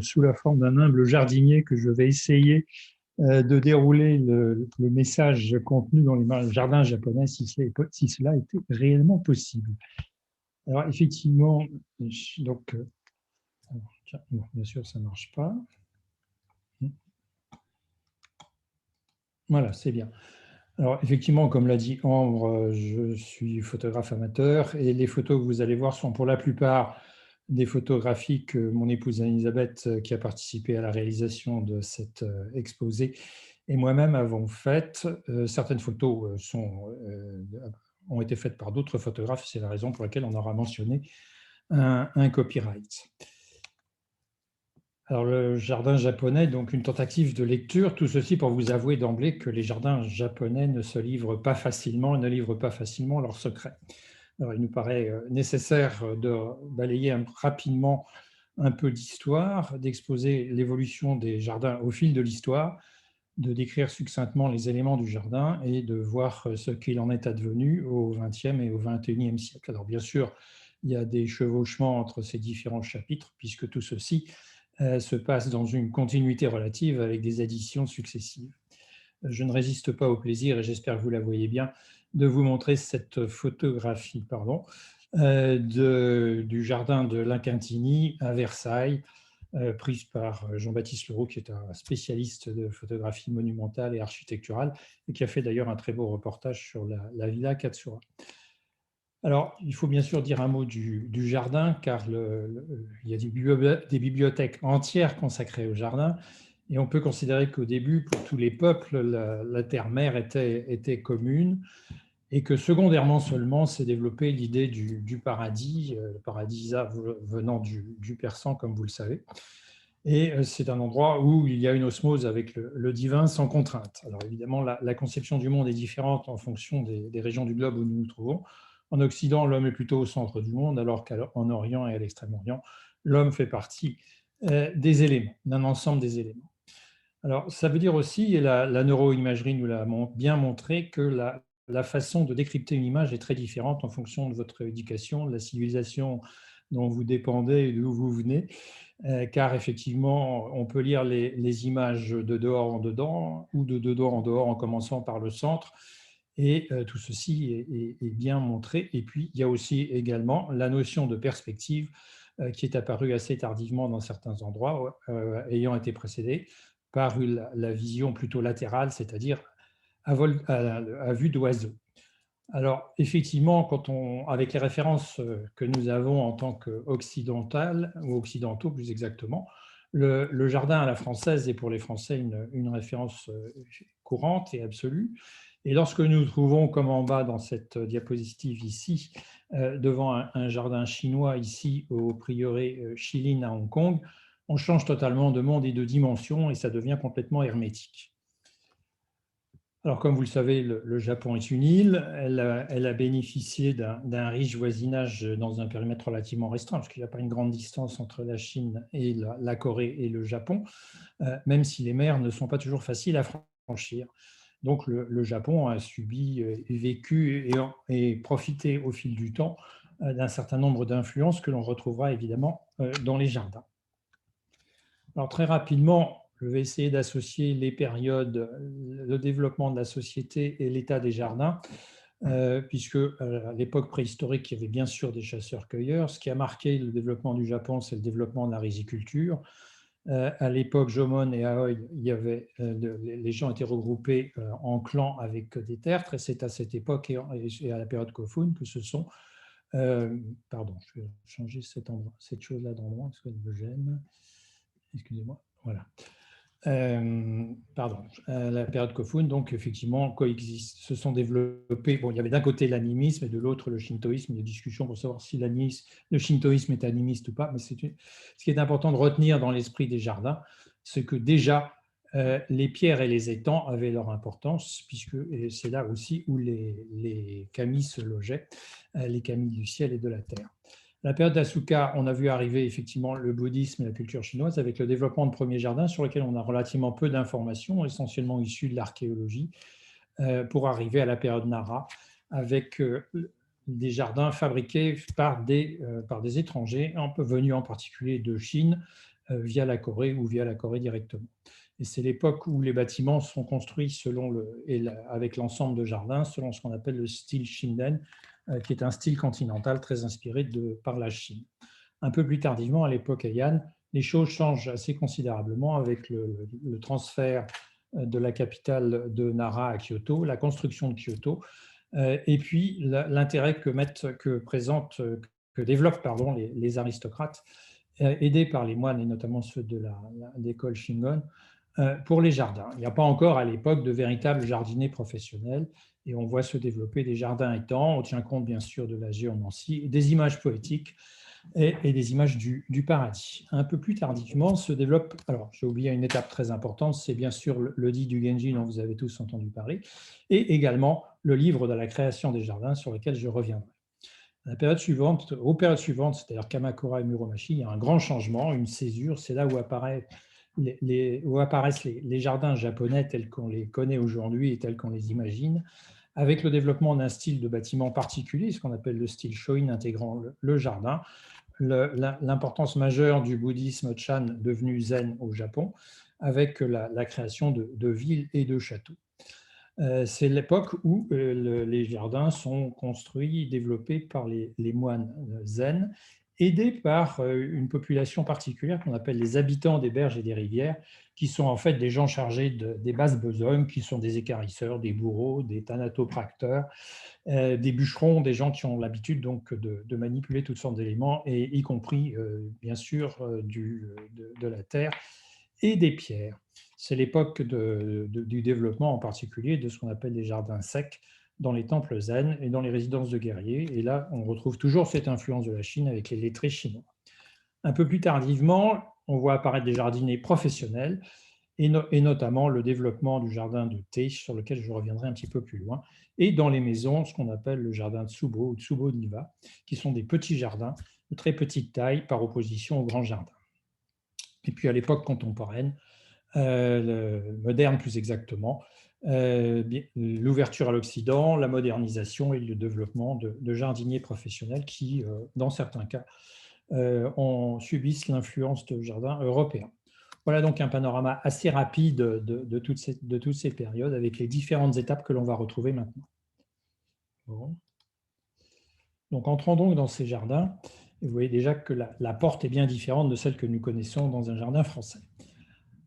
sous la forme d'un humble jardinier que je vais essayer de dérouler le message contenu dans les jardins japonais si cela était réellement possible. Alors effectivement, donc, tiens, bon, bien sûr ça ne marche pas. Voilà, c'est bien. Alors effectivement, comme l'a dit Ambre, je suis photographe amateur et les photos que vous allez voir sont pour la plupart des photographies que mon épouse Elisabeth, qui a participé à la réalisation de cet exposé, et moi-même avons faites. Certaines photos ont été faites par d'autres photographes, c'est la raison pour laquelle on aura mentionné un copyright. Alors, le jardin japonais, donc une tentative de lecture, tout ceci pour vous avouer d'emblée que les jardins japonais ne livrent pas facilement leurs secrets. Alors, il nous paraît nécessaire de balayer rapidement un peu d'histoire, d'exposer l'évolution des jardins au fil de l'histoire, de décrire succinctement les éléments du jardin et de voir ce qu'il en est advenu au XXe et au XXIe siècle. Alors, bien sûr, il y a des chevauchements entre ces différents chapitres, puisque tout ceci se passe dans une continuité relative avec des additions successives. Je ne résiste pas au plaisir, et j'espère que vous la voyez bien, de vous montrer cette photographie du jardin de l'Incintini à Versailles, prise par Jean-Baptiste Leroux, qui est un spécialiste de photographie monumentale et architecturale, et qui a fait d'ailleurs un très beau reportage sur la Villa Katsura. Alors, il faut bien sûr dire un mot du jardin, car il y a des bibliothèques entières consacrées au jardin, et on peut considérer qu'au début, pour tous les peuples, la terre-mère était commune, et que secondairement seulement s'est développée l'idée du paradis, le paradisa venant du persan, comme vous le savez. Et c'est un endroit où il y a une osmose avec le divin sans contrainte. Alors évidemment, la conception du monde est différente en fonction des régions du globe où nous nous trouvons. En Occident, l'homme est plutôt au centre du monde, alors qu'en Orient et à l'Extrême-Orient, l'homme fait partie des éléments, d'un ensemble des éléments. Alors, ça veut dire aussi, et la neuroimagerie nous l'a bien montré, que la façon de décrypter une image est très différente en fonction de votre éducation, de la civilisation dont vous dépendez et d'où vous venez, car effectivement, on peut lire les images de dehors en dedans ou de dedans en dehors en commençant par le centre, et tout ceci est bien montré. Et puis, il y a aussi également la notion de perspective qui est apparue assez tardivement dans certains endroits, ayant été précédée par la vision plutôt latérale, c'est-à-dire à vue d'oiseau. Alors, effectivement, avec les références que nous avons en tant qu'occidentales, ou occidentaux plus exactement, le jardin à la française est pour les Français une référence courante et absolue. Et lorsque nous nous trouvons, comme en bas dans cette diapositive ici, devant un jardin chinois ici au prieuré Shilin à Hong Kong, on change totalement de monde et de dimension et ça devient complètement hermétique. Alors, comme vous le savez, le Japon est une île. Elle a bénéficié d'un riche voisinage dans un périmètre relativement restreint, parce qu'il n'y a pas une grande distance entre la Chine et la Corée et le Japon, même si les mers ne sont pas toujours faciles à franchir. Donc, le Japon a subi, vécu et profité au fil du temps d'un certain nombre d'influences que l'on retrouvera évidemment dans les jardins. Alors, très rapidement, je vais essayer d'associer les périodes, le développement de la société et l'état des jardins, puisque à l'époque préhistorique, il y avait bien sûr des chasseurs-cueilleurs. Ce qui a marqué le développement du Japon, c'est le développement de la riziculture. À l'époque Jomon et Aoi, les gens étaient regroupés en clans avec des tertres, et c'est à cette époque et à la période Kofun que ce sont... pardon, je vais changer cette chose-là d'endroit parce qu'elle me gêne. Excusez-moi. Voilà. La période Kofun, donc effectivement, coexistent, se sont développés. Bon, il y avait d'un côté l'animisme et de l'autre le shintoïsme. Il y a des discussions pour savoir si le shintoïsme est animiste ou pas. Mais ce qui est important de retenir dans l'esprit des jardins, c'est que déjà, les pierres et les étangs avaient leur importance, puisque c'est là aussi où les kami se logeaient, les kami du ciel et de la terre. La période d'Asuka, on a vu arriver effectivement le bouddhisme et la culture chinoise avec le développement de premiers jardins sur lesquels on a relativement peu d'informations, essentiellement issues de l'archéologie, pour arriver à la période Nara avec des jardins fabriqués par des étrangers, venus en particulier de Chine, via la Corée ou via la Corée directement. Et c'est l'époque où les bâtiments sont construits avec l'ensemble de jardins selon ce qu'on appelle le style Shinden, qui est un style continental très inspiré par la Chine. Un peu plus tardivement, à l'époque Heian, les choses changent assez considérablement avec le transfert de la capitale de Nara à Kyoto, la construction de Kyoto, et puis l'intérêt que développent les aristocrates, aidés par les moines et notamment ceux de l'école Shingon, pour les jardins. Il n'y a pas encore à l'époque de véritables jardiniers professionnels et on voit se développer des jardins étangs. On tient compte bien sûr de la géomancie, des images poétiques et des images du paradis. Un peu plus tardivement se développe, alors j'ai oublié une étape très importante, c'est bien sûr le dit du Genji dont vous avez tous entendu parler, et également le livre de la création des jardins sur lequel je reviendrai. Aux périodes suivantes, c'est-à-dire Kamakura et Muromachi, il y a un grand changement, une césure, c'est là où apparaissent les jardins japonais tels qu'on les connaît aujourd'hui et tels qu'on les imagine, avec le développement d'un style de bâtiment particulier, ce qu'on appelle le style Shoin, intégrant le jardin, l'importance majeure du bouddhisme Chan devenu zen au Japon, avec la création de villes et de châteaux. C'est l'époque où les jardins sont construits, développés par les moines zen, aidés par une population particulière qu'on appelle les habitants des berges et des rivières, qui sont en fait des gens chargés des basses besognes, qui sont des équarrisseurs, des bourreaux, des thanatopracteurs, des bûcherons, des gens qui ont l'habitude donc de manipuler toutes sortes d'éléments, et y compris bien sûr de la terre et des pierres. C'est l'époque du développement en particulier de ce qu'on appelle les jardins secs dans les temples zen et dans les résidences de guerriers. Et là, on retrouve toujours cette influence de la Chine avec les lettrés chinois. Un peu plus tardivement, on voit apparaître des jardiniers professionnels et notamment le développement du jardin de thé, sur lequel je reviendrai un petit peu plus loin, et dans les maisons, ce qu'on appelle le jardin Tsubo ou Tsubo-niwa, qui sont des petits jardins de très petite taille par opposition aux grands jardins. Et puis à l'époque contemporaine, moderne plus exactement, l'ouverture à l'Occident, la modernisation et le développement de jardiniers professionnels qui, dans certains cas, subissent l'influence de jardins européens. Voilà donc un panorama assez rapide de toutes ces périodes avec les différentes étapes que l'on va retrouver maintenant. Bon. Donc entrons donc dans ces jardins. Et vous voyez déjà que la porte est bien différente de celle que nous connaissons dans un jardin français.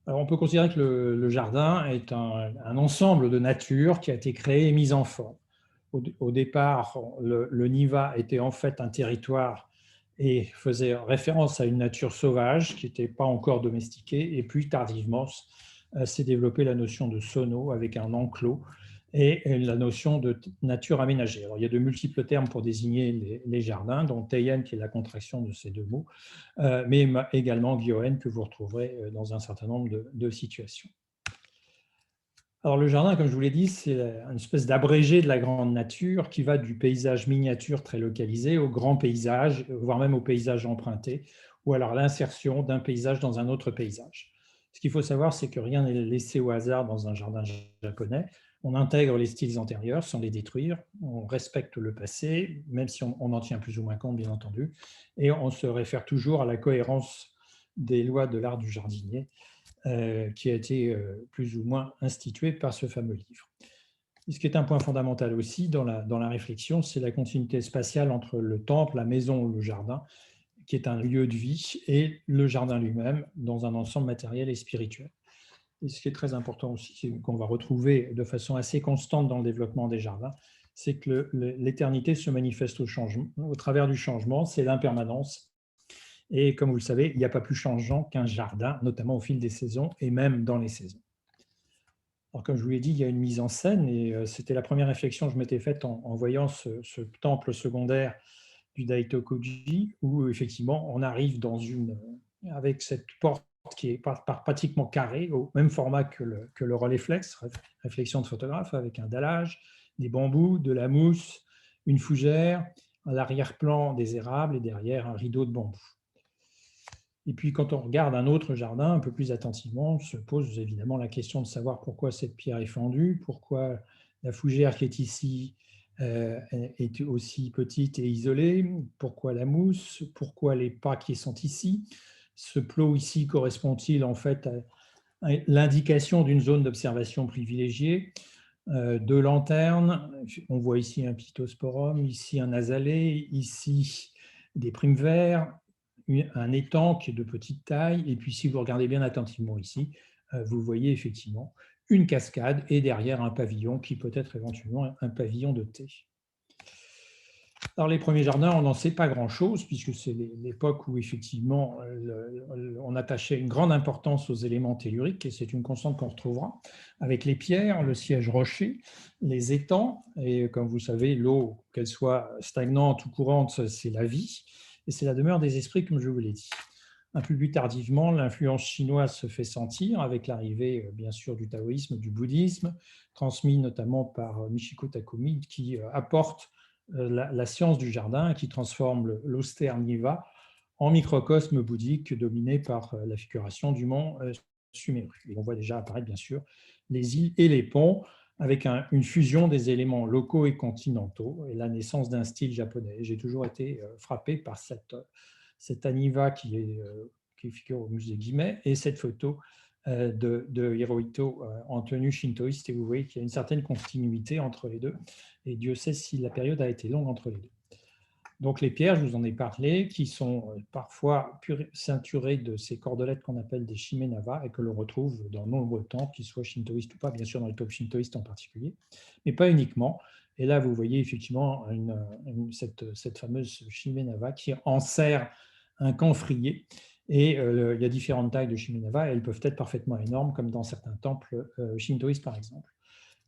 Alors, on peut considérer que le jardin est un ensemble de nature qui a été créé et mis en forme. Au départ, le Niva était en fait un territoire et faisait référence à une nature sauvage qui n'était pas encore domestiquée. Et puis, tardivement, s'est développée la notion de sono avec un enclos et la notion de nature aménagée. Alors, il y a de multiples termes pour désigner les jardins, dont Teien, qui est la contraction de ces deux mots, mais également Gyoen, que vous retrouverez dans un certain nombre de situations. Alors, le jardin, comme je vous l'ai dit, c'est une espèce d'abrégé de la grande nature qui va du paysage miniature très localisé au grand paysage, voire même au paysage emprunté, ou alors l'insertion d'un paysage dans un autre paysage. Ce qu'il faut savoir, c'est que rien n'est laissé au hasard dans un jardin japonais. On intègre les styles antérieurs sans les détruire, on respecte le passé, même si on en tient plus ou moins compte, bien entendu, et on se réfère toujours à la cohérence des lois de l'art du jardinier, qui a été plus ou moins institué par ce fameux livre. Et ce qui est un point fondamental aussi dans la réflexion, c'est la continuité spatiale entre le temple, la maison ou le jardin, qui est un lieu de vie, et le jardin lui-même dans un ensemble matériel et spirituel. Et ce qui est très important aussi, qu'on va retrouver de façon assez constante dans le développement des jardins, c'est que l'éternité se manifeste au travers du changement, c'est l'impermanence. Et comme vous le savez, il n'y a pas plus changeant qu'un jardin, notamment au fil des saisons et même dans les saisons. Alors, comme je vous l'ai dit, il y a une mise en scène et c'était la première réflexion que je m'étais faite en voyant ce temple secondaire du Daitokuji, où effectivement on arrive avec cette porte qui est pratiquement carrée, au même format que le Rolleiflex, réflexion de photographe, avec un dallage, des bambous, de la mousse, une fougère, à l'arrière-plan des érables et derrière un rideau de bambou. Et puis, quand on regarde un autre jardin un peu plus attentivement, on se pose évidemment la question de savoir pourquoi cette pierre est fendue, pourquoi la fougère qui est ici est aussi petite et isolée, pourquoi la mousse, pourquoi les pas qui sont ici, Ce plot ici correspond-il en fait à l'indication d'une zone d'observation privilégiée? Deux lanternes, on voit ici un Phytosporum, ici un azalée, ici des primes verts, un étang qui est de petite taille, et puis si vous regardez bien attentivement ici, vous voyez effectivement une cascade et derrière un pavillon qui peut être éventuellement un pavillon de thé. Alors les premiers jardins, on n'en sait pas grand-chose puisque c'est l'époque où effectivement on attachait une grande importance aux éléments telluriques et c'est une constante qu'on retrouvera avec les pierres, le siège rocher, les étangs et comme vous savez, l'eau, qu'elle soit stagnante ou courante, c'est la vie et c'est la demeure des esprits comme je vous l'ai dit. Un peu plus tardivement, l'influence chinoise se fait sentir avec l'arrivée bien sûr du taoïsme, du bouddhisme, transmis notamment par Michiko Takumi qui apporte la science du jardin qui transforme l'austère Niva en microcosme bouddhique dominé par la figuration du mont Sumeru. Et on voit déjà apparaître bien sûr les îles et les ponts avec une fusion des éléments locaux et continentaux et la naissance d'un style japonais. J'ai toujours été frappé par cette Aniva qui figure au musée Guimet et cette photo de Hirohito en tenue shintoïste. Et vous voyez qu'il y a une certaine continuité entre les deux. Et Dieu sait si la période a été longue entre les deux. Donc les pierres, je vous en ai parlé, qui sont parfois ceinturées de ces cordelettes qu'on appelle des shimenava et que l'on retrouve dans de nombreux temples, qu'ils soient shintoïstes ou pas, bien sûr dans les temples shintoïstes en particulier, mais pas uniquement. Et là, vous voyez effectivement cette fameuse shimenava qui enserre un camphrier. Et il y a différentes tailles de shimenava et elles peuvent être parfaitement énormes, comme dans certains temples shintoïstes par exemple.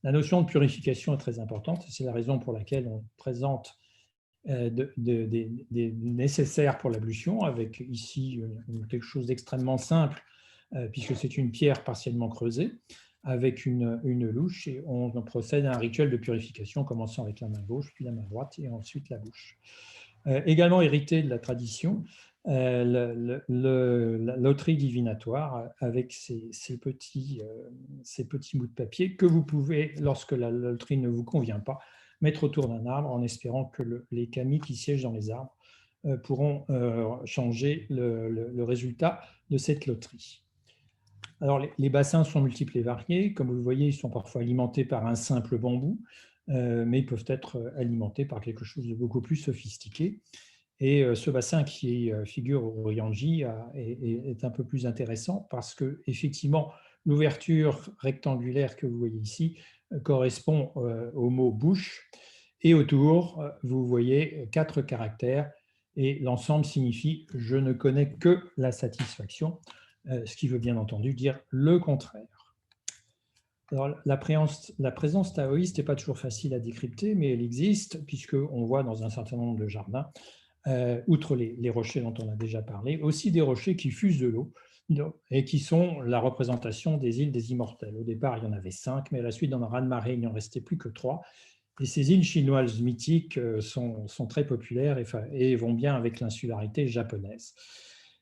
La notion de purification est très importante. C'est la raison pour laquelle on présente des nécessaires pour l'ablution, avec ici quelque chose d'extrêmement simple, puisque c'est une pierre partiellement creusée, avec une louche, et on procède à un rituel de purification, commençant avec la main gauche, puis la main droite, et ensuite la bouche. Également hérité de la tradition, la loterie divinatoire, avec ces petits bouts de papier que vous pouvez, lorsque la loterie ne vous convient pas, mettre autour d'un arbre en espérant que les kami qui siègent dans les arbres pourront changer le résultat de cette loterie. Alors, les bassins sont multiples et variés. Comme vous le voyez, ils sont parfois alimentés par un simple bambou, mais ils peuvent être alimentés par quelque chose de beaucoup plus sophistiqué. Et ce bassin qui figure au Ryoanji est un peu plus intéressant parce que effectivement, l'ouverture rectangulaire que vous voyez ici correspond au mot bouche et autour, vous voyez 4 caractères et l'ensemble signifie « je ne connais que la satisfaction », ce qui veut bien entendu dire le contraire. Alors, la présence taoïste n'est pas toujours facile à décrypter, mais elle existe puisqu'on voit dans un certain nombre de jardins outre les rochers dont on a déjà parlé, aussi des rochers qui fusent de l'eau et qui sont la représentation des îles des Immortels. Au départ, il y en avait 5, mais à la suite, dans la raz-de-marée, il n'y en restait plus que 3. Et ces îles chinoises mythiques sont très populaires et vont bien avec l'insularité japonaise.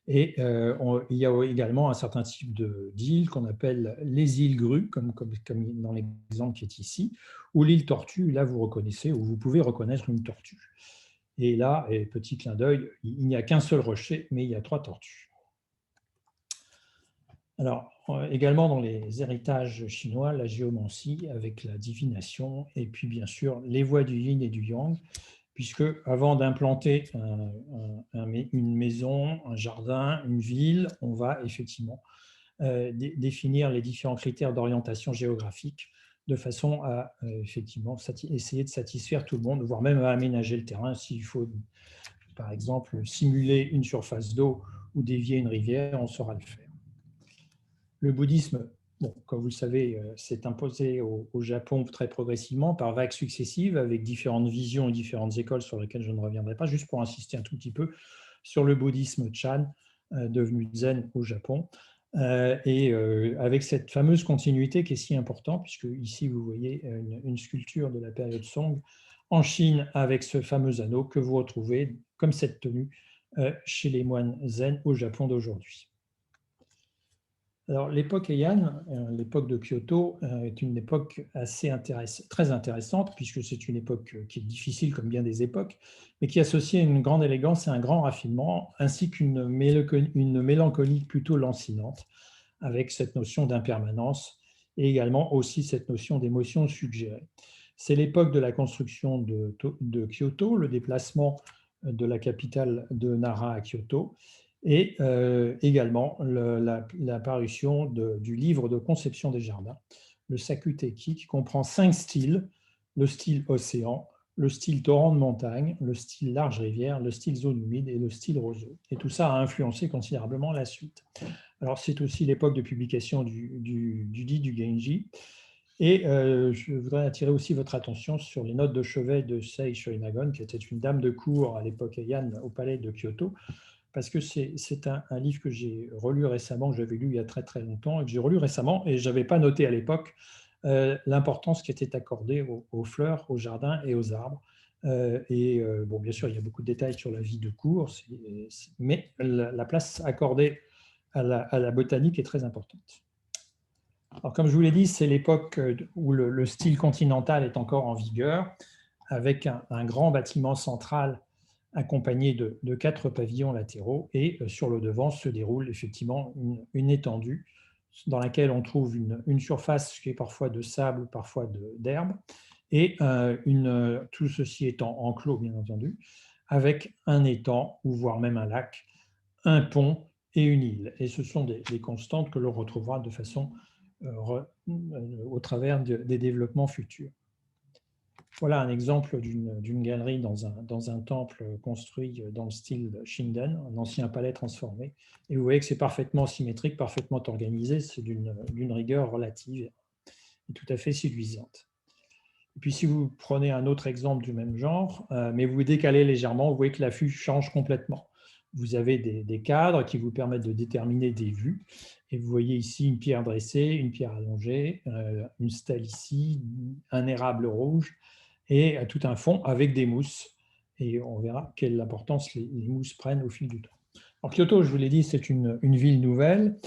Et il y a également un certain type d'îles qu'on appelle les îles grues, comme dans l'exemple qui est ici, ou l'île tortue, là vous reconnaissez, ou vous pouvez reconnaître une tortue. Et là, petit clin d'œil, il n'y a qu'un seul rocher, mais il y a 3 tortues. Alors, également dans les héritages chinois, la géomancie avec la divination, et puis bien sûr les voies du yin et du yang, puisque avant d'implanter une maison, un jardin, une ville, on va effectivement définir les différents critères d'orientation géographique de façon à effectivement essayer de satisfaire tout le monde, voire même à aménager le terrain s'il faut, par exemple, simuler une surface d'eau ou dévier une rivière, on saura le faire. Le bouddhisme, bon, comme vous le savez, s'est imposé au Japon très progressivement par vagues successives avec différentes visions et différentes écoles sur lesquelles je ne reviendrai pas, juste pour insister un tout petit peu sur le bouddhisme Chan, devenu zen au Japon, et avec cette fameuse continuité qui est si importante, puisque ici vous voyez une sculpture de la période Song en Chine avec ce fameux anneau que vous retrouvez comme cette tenue chez les moines zen au Japon d'aujourd'hui. Alors, l'époque Heian, l'époque de Kyoto, est une époque très intéressante, puisque c'est une époque qui est difficile comme bien des époques, mais qui associe une grande élégance et un grand raffinement, ainsi une mélancolie plutôt lancinante, avec cette notion d'impermanence et également aussi cette notion d'émotion suggérée. C'est l'époque de la construction de Kyoto, le déplacement de la capitale de Nara à Kyoto, et également l'apparition du livre de conception des jardins, le Sakuteki, qui comprend 5 styles: le style océan, le style torrent de montagne, le style large rivière, le style zone humide et le style roseau. Et tout ça a influencé considérablement la suite. Alors, c'est aussi l'époque de publication du dit du Genji. Et je voudrais attirer aussi votre attention sur les notes de chevet de Sei Shoinagon, qui était une dame de cour à l'époque Heian au palais de Kyoto, parce que c'est un livre que j'ai relu récemment, que j'avais lu il y a très très longtemps, et que j'ai relu récemment, et je n'avais pas noté à l'époque l'importance qui était accordée aux fleurs, aux jardins et aux arbres. Bon, bien sûr, il y a beaucoup de détails sur la vie de cour, mais la place accordée à la botanique est très importante. Alors, comme je vous l'ai dit, c'est l'époque où le style continental est encore en vigueur, avec un grand bâtiment central accompagné de 4 pavillons latéraux, et sur le devant se déroule effectivement une étendue dans laquelle on trouve une surface qui est parfois de sable, parfois d'herbe, et tout ceci étant enclos, bien entendu, avec un étang, ou voire même un lac, un pont et une île. Et ce sont des constantes que l'on retrouvera de façon au travers des développements futurs. Voilà un exemple d'une galerie dans un temple construit dans le style Shinden, un ancien palais transformé. Et vous voyez que c'est parfaitement symétrique, parfaitement organisé, c'est d'une rigueur relative et tout à fait séduisante. Et puis si vous prenez un autre exemple du même genre, mais vous décalez légèrement, vous voyez que l'affût change complètement. Vous avez des cadres qui vous permettent de déterminer des vues. Et vous voyez ici une pierre dressée, une pierre allongée, une stèle ici, un érable rouge, et tout un fond avec des mousses. Et on verra quelle importance les mousses prennent au fil du temps. Alors, Kyoto, je vous l'ai dit, c'est une ville nouvelle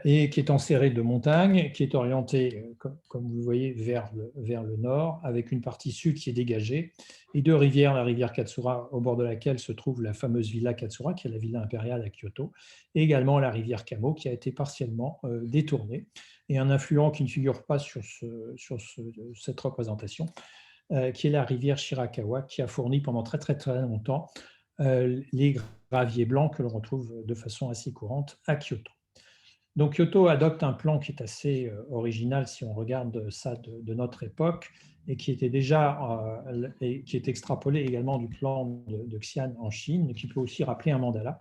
et qui est enserrée de montagnes, qui est orientée, comme vous le voyez, vers le nord, avec une partie sud qui est dégagée, et 2 rivières, la rivière Katsura, au bord de laquelle se trouve la fameuse villa Katsura, qui est la villa impériale à Kyoto, et également la rivière Kamo, qui a été partiellement détournée, et un affluent qui ne figure pas sur cette représentation, qui est la rivière Shirakawa, qui a fourni pendant très très très longtemps les graviers blancs que l'on retrouve de façon assez courante à Kyoto. Donc Kyoto adopte un plan qui est assez original si on regarde ça de notre époque, et qui était déjà et qui est extrapolé également du plan de Xi'an en Chine, qui peut aussi rappeler un mandala,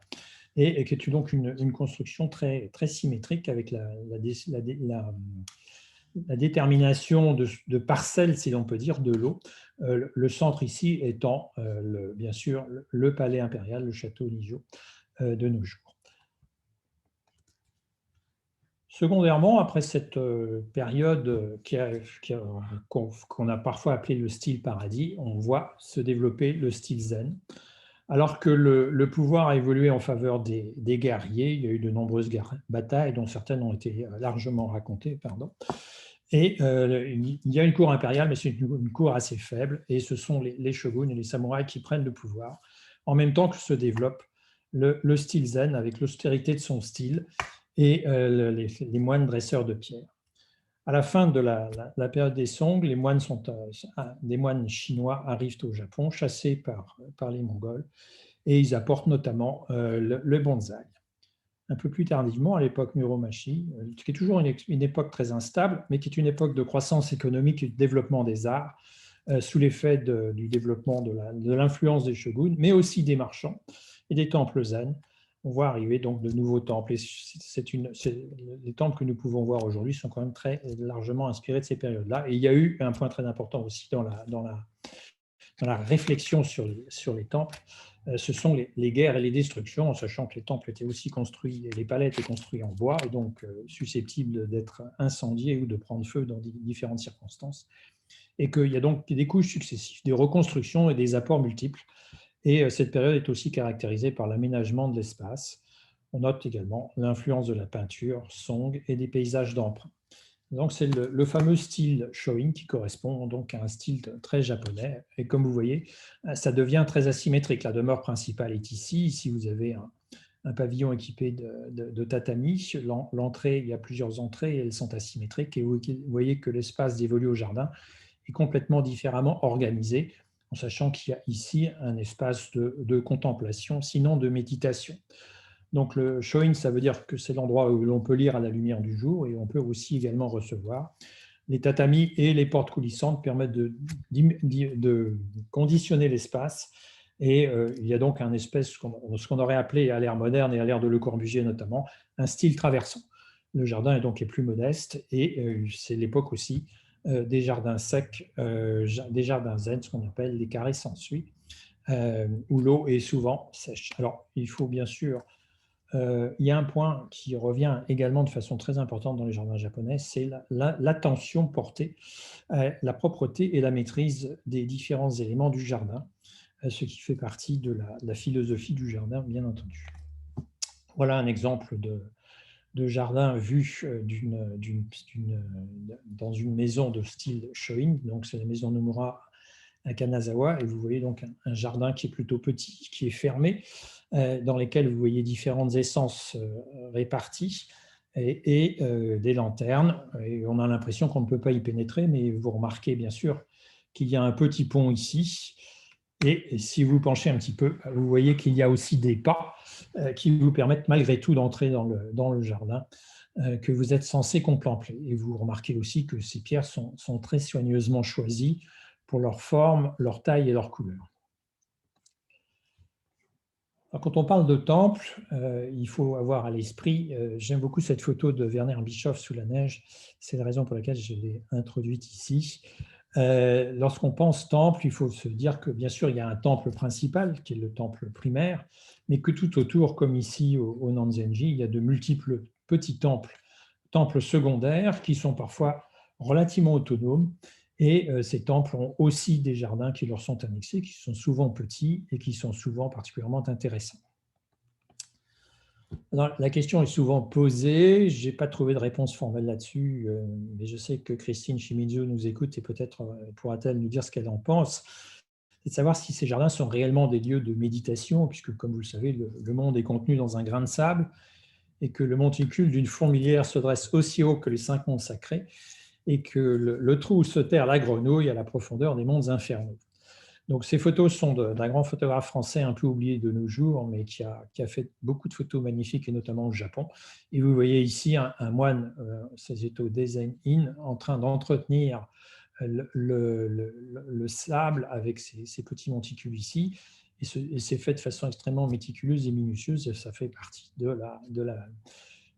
et qui est donc une construction très, très symétrique avec la détermination de parcelles, si l'on peut dire, de l'eau. Le centre ici étant, bien sûr, le palais impérial, le château Nijō de nos jours. Secondairement, après cette période qu'on a parfois appelée le style paradis, on voit se développer le style zen. Alors que le pouvoir a évolué en faveur des guerriers, il y a eu de nombreuses batailles, dont certaines ont été largement racontées, pardon. Et il y a une cour impériale, mais c'est une cour assez faible, et ce sont les shoguns et les samouraïs qui prennent le pouvoir, en même temps que se développe le style zen, avec l'austérité de son style, et les moines dresseurs de pierre. À la fin de la période des Song, des moines chinois arrivent au Japon, chassés par les Mongols, et ils apportent notamment le bonsaï. Un peu plus tardivement, à l'époque Muromachi, qui est toujours une époque très instable, mais qui est une époque de croissance économique et de développement des arts, sous l'effet du développement de l'influence des shoguns, mais aussi des marchands et des temples zen. On voit arriver donc de nouveaux temples. Et les temples que nous pouvons voir aujourd'hui sont quand même très largement inspirés de ces périodes-là. Et il y a eu un point très important aussi dans la réflexion sur les temples, ce sont les guerres et les destructions, en sachant que les temples étaient aussi construits, et les palais étaient construits en bois, et donc susceptibles d'être incendiés ou de prendre feu dans différentes circonstances. Et qu'il y a donc des couches successives, des reconstructions et des apports multiples. Et cette période est aussi caractérisée par l'aménagement de l'espace. On note également l'influence de la peinture, Song et des paysages d'emprunt. Donc, c'est le fameux style Shōin qui correspond donc à un style très japonais. Et comme vous voyez, ça devient très asymétrique. La demeure principale est ici. Ici, vous avez un pavillon équipé de tatami. L'entrée, il y a plusieurs entrées et elles sont asymétriques. Et vous voyez que l'espace dévolu au jardin est complètement différemment organisé, en sachant qu'il y a ici un espace de contemplation, sinon de méditation. Donc le shōin, ça veut dire que c'est l'endroit où l'on peut lire à la lumière du jour et on peut aussi également recevoir. Les tatamis et les portes coulissantes permettent de conditionner l'espace et il y a donc un espèce, ce qu'on aurait appelé à l'ère moderne et à l'ère de Le Corbusier notamment, un style traversant. Le jardin est donc plus modeste et c'est l'époque aussi des jardins secs, des jardins zen, ce qu'on appelle les carrés sans suie, où l'eau est souvent sèche. Alors il faut bien sûr il y a un point qui revient également de façon très importante dans les jardins japonais, c'est l'attention portée à la propreté et la maîtrise des différents éléments du jardin, ce qui fait partie de la philosophie du jardin, bien entendu. Voilà un exemple de jardin vu dans une maison de style Shōin, donc c'est la maison Nomura à Kanazawa, et vous voyez donc un jardin qui est plutôt petit, qui est fermé, dans lesquels vous voyez différentes essences réparties et des lanternes. Et on a l'impression qu'on ne peut pas y pénétrer, mais vous remarquez bien sûr qu'il y a un petit pont ici. Et si vous penchez un petit peu, vous voyez qu'il y a aussi des pas qui vous permettent malgré tout d'entrer dans le jardin que vous êtes censé contempler. Et vous remarquez aussi que ces pierres sont très soigneusement choisies pour leur forme, leur taille et leur couleur. Alors, quand on parle de temple, il faut avoir à l'esprit, j'aime beaucoup cette photo de Werner Bischoff sous la neige, c'est la raison pour laquelle je l'ai introduite ici. Lorsqu'on pense temple, il faut se dire que bien sûr il y a un temple principal qui est le temple primaire, mais que tout autour, comme ici au Nanzenji, il y a de multiples petits temples secondaires qui sont parfois relativement autonomes. Et ces temples ont aussi des jardins qui leur sont annexés, qui sont souvent petits et qui sont souvent particulièrement intéressants. Alors, la question est souvent posée, je n'ai pas trouvé de réponse formelle là-dessus, mais je sais que Christine Shimizu nous écoute et peut-être pourra-t-elle nous dire ce qu'elle en pense. C'est de savoir si ces jardins sont réellement des lieux de méditation, puisque comme vous le savez, le monde est contenu dans un grain de sable et que le monticule d'une fourmilière se dresse aussi haut que les 5 monts sacrés et que le trou où se terre la grenouille à la profondeur des mondes infernaux. Donc, ces photos sont d'un grand photographe français un peu oublié de nos jours, mais qui a fait beaucoup de photos magnifiques, et notamment au Japon. Et vous voyez ici un moine, Sazeto Dezen-in, en train d'entretenir le sable avec ces petits monticules ici. Et c'est fait de façon extrêmement méticuleuse et minutieuse. Et ça fait partie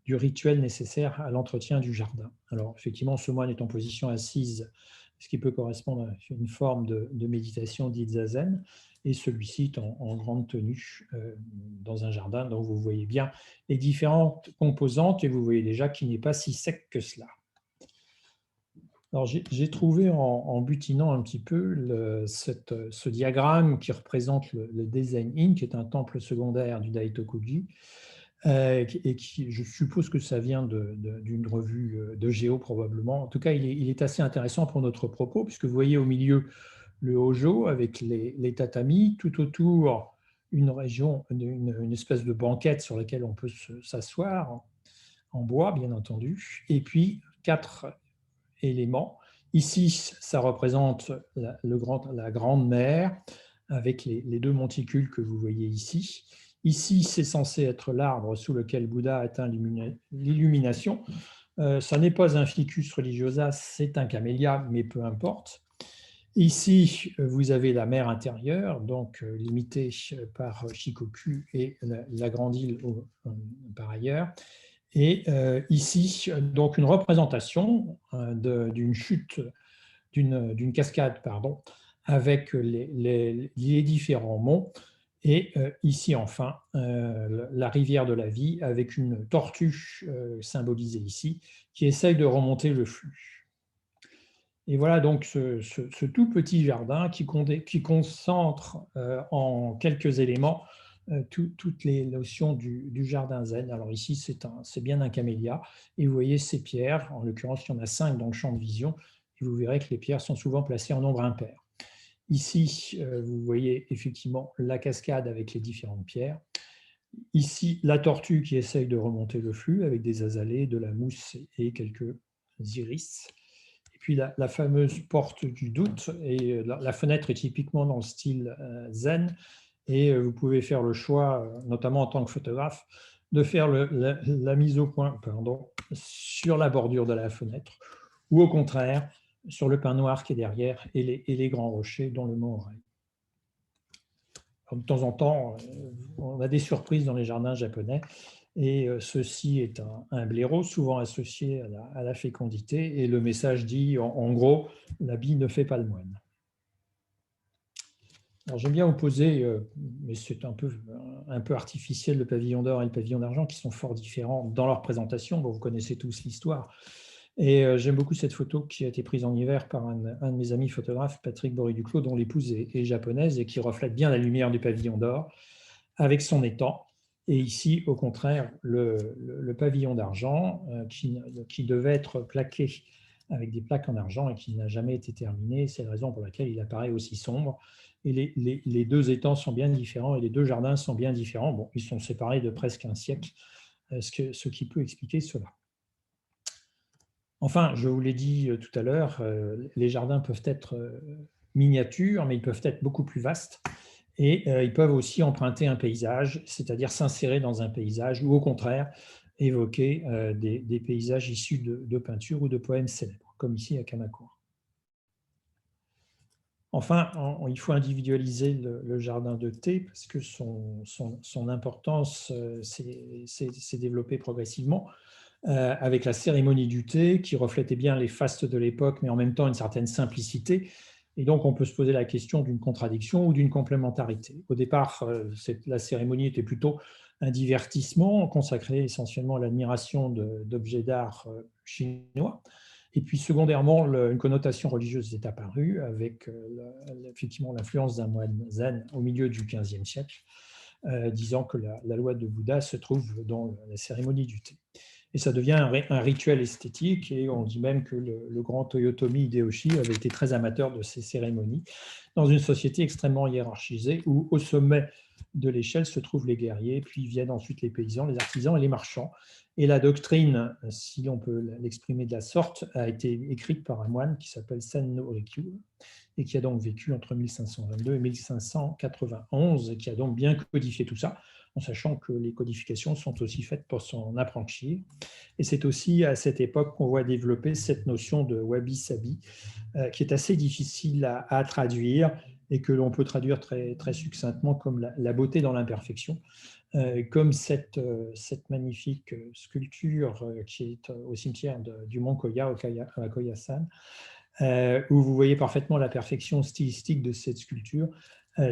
du rituel nécessaire à l'entretien du jardin. Alors, effectivement, ce moine est en position assise, ce qui peut correspondre à une forme de méditation dite zazen, et celui-ci est en grande tenue dans un jardin dont vous voyez bien les différentes composantes et vous voyez déjà qu'il n'est pas si sec que cela. Alors, j'ai trouvé en butinant un petit peu ce diagramme qui représente le Dezen-in, qui est un temple secondaire du Daitokuji, et qui, je suppose que ça vient d'une revue de géo probablement. En tout cas, il est assez intéressant pour notre propos, puisque vous voyez au milieu le hojo avec les tatamis, tout autour une région, une espèce de banquette sur laquelle on peut s'asseoir, en bois bien entendu, et puis 4 éléments. Ici, ça représente la grande mer avec les 2 monticules que vous voyez ici. Ici, c'est censé être l'arbre sous lequel Bouddha atteint l'illumination. Ça n'est pas un Ficus religiosa, c'est un camélia, mais peu importe. Ici, vous avez la mer intérieure, donc limitée par Shikoku et la grande île par ailleurs. Et ici, donc une représentation d'une chute, d'une cascade, pardon, avec les différents monts. Et ici, enfin, la rivière de la vie avec une tortue symbolisée ici qui essaye de remonter le flux. Et voilà donc ce tout petit jardin qui concentre en quelques éléments toutes les notions du jardin zen. Alors ici, c'est bien un camélia. Et vous voyez ces pierres, en l'occurrence, il y en a 5 dans le champ de vision. Et vous verrez que les pierres sont souvent placées en nombre impair. Ici, vous voyez effectivement la cascade avec les différentes pierres. Ici, la tortue qui essaye de remonter le flux avec des azalées, de la mousse et quelques iris. Et puis la fameuse porte du doute. Et la fenêtre est typiquement dans le style zen. Et vous pouvez faire le choix, notamment en tant que photographe, de faire la mise au point sur la bordure de la fenêtre, ou au contraire, sur le pin noir qui est derrière et les grands rochers dont le mont Oreille. De temps en temps, on a des surprises dans les jardins japonais, et ceci est un blaireau souvent associé à la fécondité, et le message dit, en gros, l'habit ne fait pas le moine. J'aime bien opposer, mais c'est un peu artificiel, le pavillon d'or et le pavillon d'argent, qui sont fort différents dans leur présentation. Bon, vous connaissez tous l'histoire. Et j'aime beaucoup cette photo qui a été prise en hiver par un de mes amis photographes, Patrick Bory-Duclos, dont l'épouse est japonaise et qui reflète bien la lumière du pavillon d'or avec son étang. Et ici, au contraire, le pavillon d'argent qui devait être plaqué avec des plaques en argent et qui n'a jamais été terminé. C'est la raison pour laquelle il apparaît aussi sombre. Et les deux étangs sont bien différents et les deux jardins sont bien différents. Bon, ils sont séparés de presque un siècle, ce qui peut expliquer cela. Enfin, je vous l'ai dit tout à l'heure, les jardins peuvent être miniatures, mais ils peuvent être beaucoup plus vastes. Et ils peuvent aussi emprunter un paysage, c'est-à-dire s'insérer dans un paysage, ou au contraire, évoquer des paysages issus de peintures ou de poèmes célèbres, comme ici à Kamakura. Enfin, il faut individualiser le jardin de thé, parce que son importance s'est développée progressivement, avec la cérémonie du thé, qui reflétait bien les fastes de l'époque, mais en même temps une certaine simplicité. Et donc, on peut se poser la question d'une contradiction ou d'une complémentarité. Au départ, la cérémonie était plutôt un divertissement consacré essentiellement à l'admiration d'objets d'art chinois. Et puis, secondairement, une connotation religieuse est apparue avec effectivement l'influence d'un moine zen au milieu du XVe siècle, disant que la loi de Bouddha se trouve dans la cérémonie du thé. Et ça devient un rituel esthétique, et on dit même que le grand Toyotomi Hideyoshi avait été très amateur de ces cérémonies, dans une société extrêmement hiérarchisée, où au sommet de l'échelle se trouvent les guerriers, puis viennent ensuite les paysans, les artisans et les marchands. Et la doctrine, si on peut l'exprimer de la sorte, a été écrite par un moine qui s'appelle Senno Rikyu, et qui a donc vécu entre 1522 et 1591, et qui a donc bien codifié tout ça, en sachant que les codifications sont aussi faites pour son apprenti. Et c'est aussi à cette époque qu'on voit développer cette notion de wabi-sabi, qui est assez difficile à traduire, et que l'on peut traduire très, très succinctement comme la beauté dans l'imperfection, comme cette magnifique sculpture qui est au cimetière du Mont Koya, à Koyasan, où vous voyez parfaitement la perfection stylistique de cette sculpture,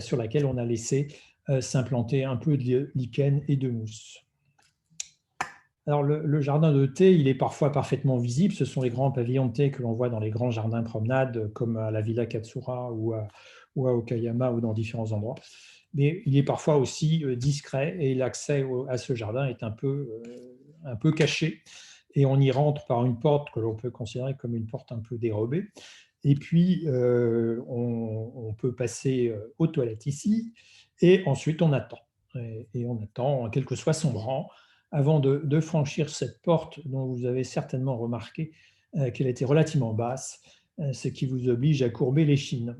sur laquelle on a laissé s'implanter un peu de lichen et de mousse. Alors, le jardin de thé, il est parfois parfaitement visible. Ce sont les grands pavillons de thé que l'on voit dans les grands jardins promenades, comme à la Villa Katsura ou à Okayama ou dans différents endroits. Mais il est parfois aussi discret, et l'accès à ce jardin est un peu caché. Et on y rentre par une porte que l'on peut considérer comme une porte un peu dérobée. Et puis, on peut passer aux toilettes ici, et ensuite on attend. Et on attend, quel que soit son rang, avant de franchir cette porte dont vous avez certainement remarqué qu'elle était relativement basse, ce qui vous oblige à courber l'échine.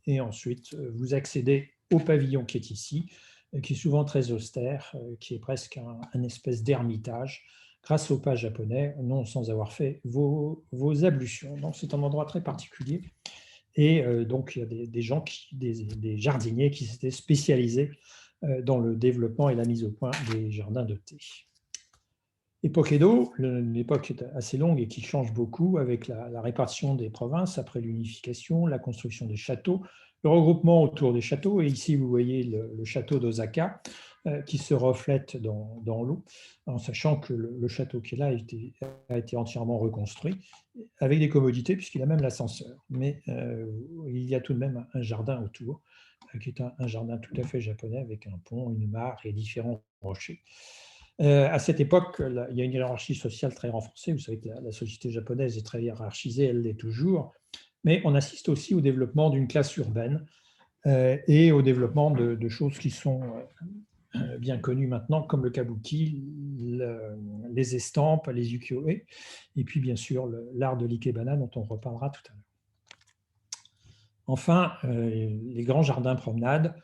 Et ensuite, vous accédez au pavillon qui est ici, qui est souvent très austère, qui est presque un espèce d'ermitage, grâce aux pas japonais, non sans avoir fait vos ablutions. Donc, c'est un endroit très particulier. Et donc, il y a des gens, des jardiniers qui s'étaient spécialisés dans le développement et la mise au point des jardins de thé. Époque Edo, l'époque est assez longue et qui change beaucoup avec la répartition des provinces après l'unification, la construction des châteaux, le regroupement autour des châteaux. Et ici, vous voyez le château d'Osaka, qui se reflètent dans l'eau, en sachant que le château qui est là a été entièrement reconstruit, avec des commodités, puisqu'il a même l'ascenseur. Mais il y a tout de même un jardin autour, qui est un jardin tout à fait japonais, avec un pont, une mare et différents rochers. À cette époque, il y a une hiérarchie sociale très renforcée. Vous savez que la société japonaise est très hiérarchisée, elle l'est toujours. Mais on assiste aussi au développement d'une classe urbaine et au développement de choses qui sont bien connues maintenant, comme le kabuki, les estampes, les ukiyo-e, et puis bien sûr l'art de l'ikebana dont on reparlera tout à l'heure. Enfin, les grands jardins promenades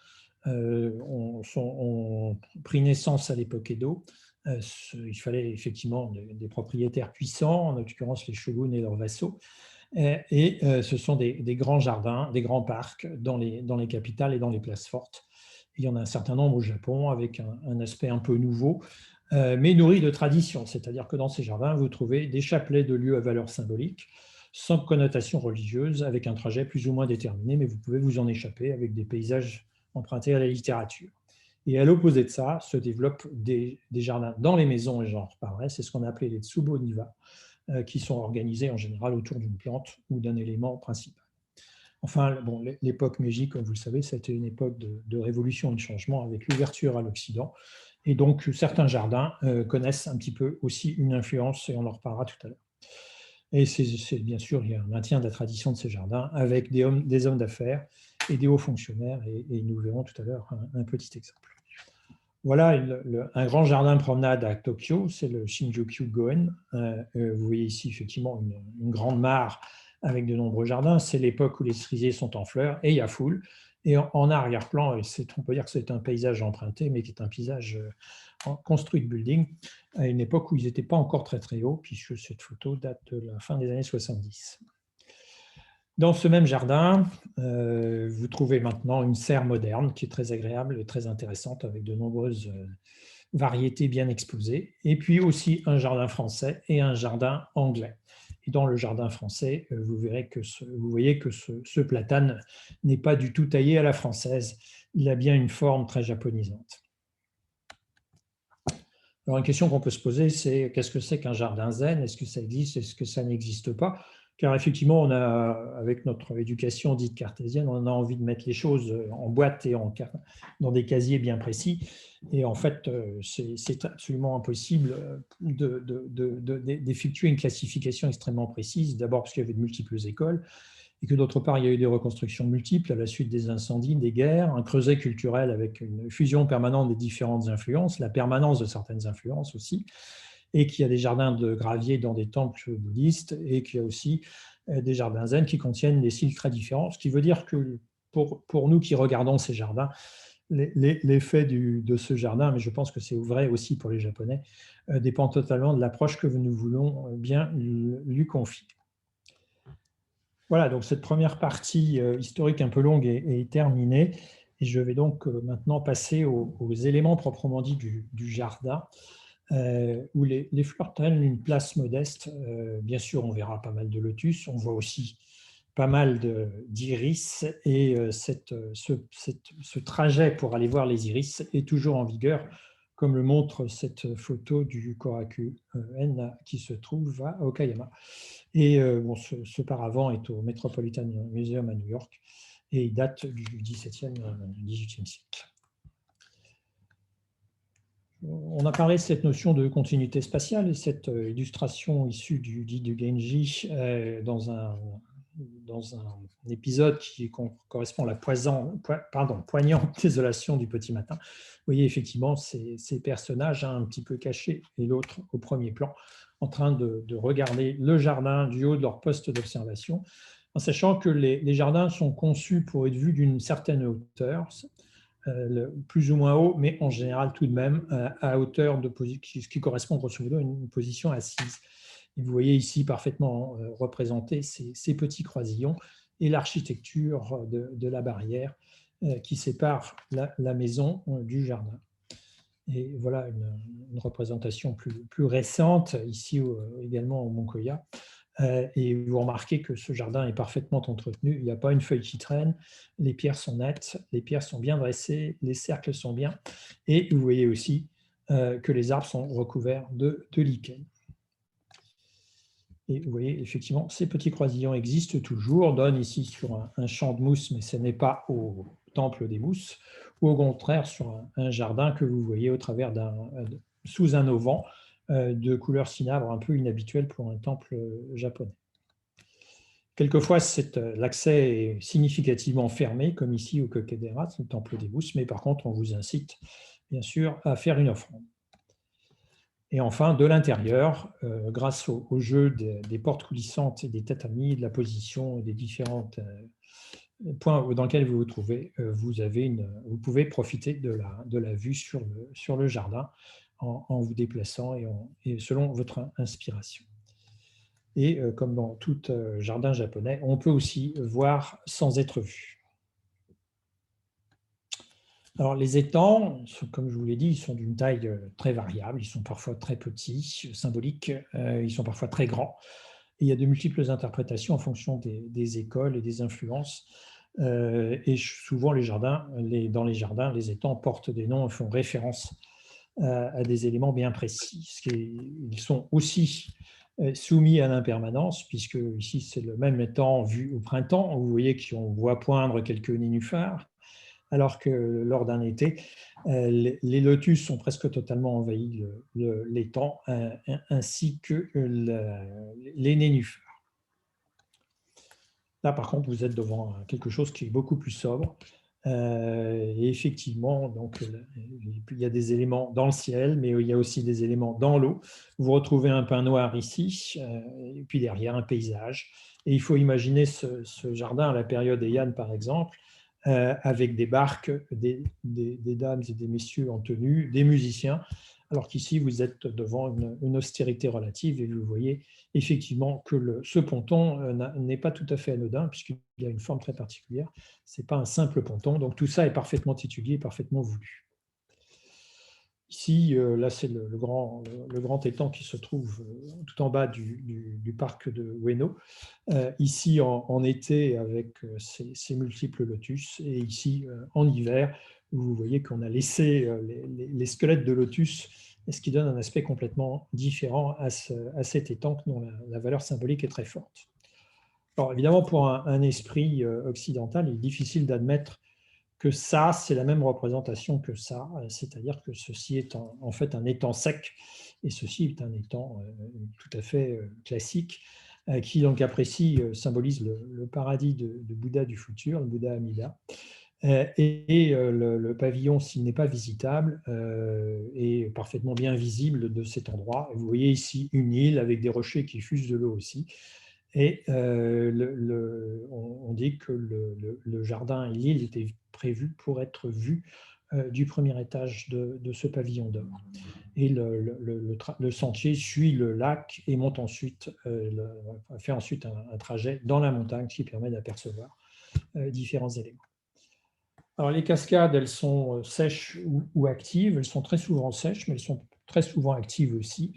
ont pris naissance à l'époque Edo. Il fallait effectivement des propriétaires puissants, en l'occurrence les shoguns et leurs vassaux. Et ce sont des grands jardins, des grands parcs dans les capitales et dans les places fortes. Il y en a un certain nombre au Japon avec un aspect un peu nouveau, mais nourri de tradition. C'est-à-dire que dans ces jardins, vous trouvez des chapelets de lieux à valeur symbolique, sans connotation religieuse, avec un trajet plus ou moins déterminé, mais vous pouvez vous en échapper avec des paysages empruntés à la littérature. Et à l'opposé de ça, se développent des jardins dans les maisons, et j'en reparlerai, c'est ce qu'on appelait les tsubo-niwa, qui sont organisés en général autour d'une plante ou d'un élément principal. Enfin, bon, l'époque Meiji, comme vous le savez, c'était une époque de révolution et de changement avec l'ouverture à l'Occident. Et donc, certains jardins connaissent un petit peu aussi une influence, et on en reparlera tout à l'heure. Et c'est bien sûr, il y a un maintien de la tradition de ces jardins avec des hommes d'affaires et des hauts fonctionnaires, et nous verrons tout à l'heure un petit exemple. Voilà un grand jardin de promenade à Tokyo, c'est le Shinjuku-goen. Vous voyez ici effectivement une grande mare avec de nombreux jardins. C'est l'époque où les cerisiers sont en fleurs et il y a foule. Et en arrière-plan, on peut dire que c'est un paysage emprunté, mais qui est un paysage construit de building, à une époque où ils n'étaient pas encore très très hauts, puisque cette photo date de la fin des années 70. Dans ce même jardin, vous trouvez maintenant une serre moderne qui est très agréable et très intéressante, avec de nombreuses variétés bien exposées, et puis aussi un jardin français et un jardin anglais. Et dans le jardin français, vous voyez que ce platane n'est pas du tout taillé à la française, il a bien une forme très japonisante. Alors une question qu'on peut se poser, c'est qu'est-ce que c'est qu'un jardin zen? Est-ce que ça existe? Est-ce que ça n'existe pas? Car effectivement, avec notre éducation dite cartésienne, on a envie de mettre les choses en boîte et dans des casiers bien précis. Et en fait, c'est absolument impossible d'effectuer une classification extrêmement précise. D'abord parce qu'il y avait de multiples écoles, et que d'autre part, il y a eu des reconstructions multiples à la suite des incendies, des guerres, un creuset culturel avec une fusion permanente des différentes influences, la permanence de certaines influences aussi, et qu'il y a des jardins de gravier dans des temples bouddhistes, et qu'il y a aussi des jardins zen qui contiennent des styles très différents, ce qui veut dire que pour nous qui regardons ces jardins, l'effet de ce jardin, mais je pense que c'est vrai aussi pour les Japonais, dépend totalement de l'approche que nous voulons bien lui confier. Voilà, donc cette première partie historique un peu longue est terminée, et je vais donc maintenant passer aux éléments proprement dits du jardin, où les fleurs prennent une place modeste. Bien sûr, on verra pas mal de lotus, on voit aussi pas mal d'iris, et ce trajet pour aller voir les iris est toujours en vigueur, comme le montre cette photo du Koraku-en qui se trouve à Okayama. Et bon, ce paravent est au Metropolitan Museum à New York, et il date du XVIIe, XVIIIe siècle. On a parlé de cette notion de continuité spatiale, et cette illustration issue du Genji dans un épisode qui correspond à la poignante désolation du petit matin. Vous voyez effectivement ces personnages un petit peu cachés, et l'autre au premier plan, en train de regarder le jardin du haut de leur poste d'observation, en sachant que les jardins sont conçus pour être vus d'une certaine hauteur, plus ou moins haut, mais en général tout de même à hauteur ce qui correspond grosso modo à une position assise. Et vous voyez ici parfaitement représentés ces petits croisillons et l'architecture de la barrière qui sépare la maison du jardin. Et voilà une représentation plus récente, ici également au Mont Koya, Et vous remarquez que ce jardin est parfaitement entretenu. Il n'y a pas une feuille qui traîne. Les pierres sont nettes, les pierres sont bien dressées, les cercles sont bien. Et vous voyez aussi que les arbres sont recouverts de lichen. Et vous voyez, effectivement, ces petits croisillons existent toujours. On donne ici sur un champ de mousse, mais ce n'est pas au temple des mousses, ou au contraire sur un jardin que vous voyez au travers sous un auvent de couleur cinabre un peu inhabituel pour un temple japonais. Quelquefois, l'accès est significativement fermé, comme ici au Kokedera, le temple des mousses, mais par contre, on vous incite, bien sûr, à faire une offrande. Et enfin, de l'intérieur, grâce au jeu des portes coulissantes et des tatamis, de la position et des différents points dans lesquels vous vous trouvez, vous pouvez profiter de la vue sur le jardin en vous déplaçant et selon votre inspiration. Et comme dans tout jardin japonais, on peut aussi voir sans être vu. Alors, les étangs, comme je vous l'ai dit, ils sont d'une taille très variable. Ils sont parfois très petits, symboliques. Ils sont parfois très grands. Et il y a de multiples interprétations en fonction des écoles et des influences. Et souvent, dans les jardins, les étangs portent des noms et font référence à des éléments bien précis. Ils sont aussi soumis à l'impermanence, puisque ici, c'est le même étang vu au printemps. Vous voyez qu'on voit poindre quelques nénuphars, alors que lors d'un été, les lotus sont presque totalement envahis l'étang, ainsi que les nénuphars. Là, par contre, vous êtes devant quelque chose qui est beaucoup plus sobre. Et effectivement, donc, il y a des éléments dans le ciel, mais il y a aussi des éléments dans l'eau. Vous retrouvez un pin noir ici, et puis derrière, un paysage. Et il faut imaginer ce jardin à la période Heian, par exemple, avec des barques, des dames et des messieurs en tenue, des musiciens, alors qu'ici, vous êtes devant une austérité relative et vous voyez effectivement que ce ponton n'est pas tout à fait anodin puisqu'il a une forme très particulière. Ce n'est pas un simple ponton. Donc, tout ça est parfaitement étudié, parfaitement voulu. Ici, là, c'est le grand étang qui se trouve tout en bas du parc de Ueno. Ici, en été, avec ces multiples lotus. Et ici, en hiver, vous voyez qu'on a laissé les squelettes de lotus, ce qui donne un aspect complètement différent à cet étang dont la valeur symbolique est très forte. Alors, évidemment, pour un esprit occidental, il est difficile d'admettre que ça, c'est la même représentation que ça, c'est-à-dire que ceci est en fait un étang sec, et ceci est un étang tout à fait classique, qui donc apprécie, symbolise le paradis de Bouddha du futur, le Bouddha Amida. Et le pavillon, s'il n'est pas visitable, est parfaitement bien visible de cet endroit. Vous voyez ici une île avec des rochers qui fusent de l'eau aussi. Et on dit que le jardin et l'île étaient prévus pour être vus du premier étage de ce pavillon d'or. Et le sentier suit le lac et monte ensuite, fait ensuite un trajet dans la montagne qui permet d'apercevoir différents éléments. Alors, les cascades, elles sont sèches ou actives. Elles sont très souvent sèches, mais elles sont très souvent actives aussi.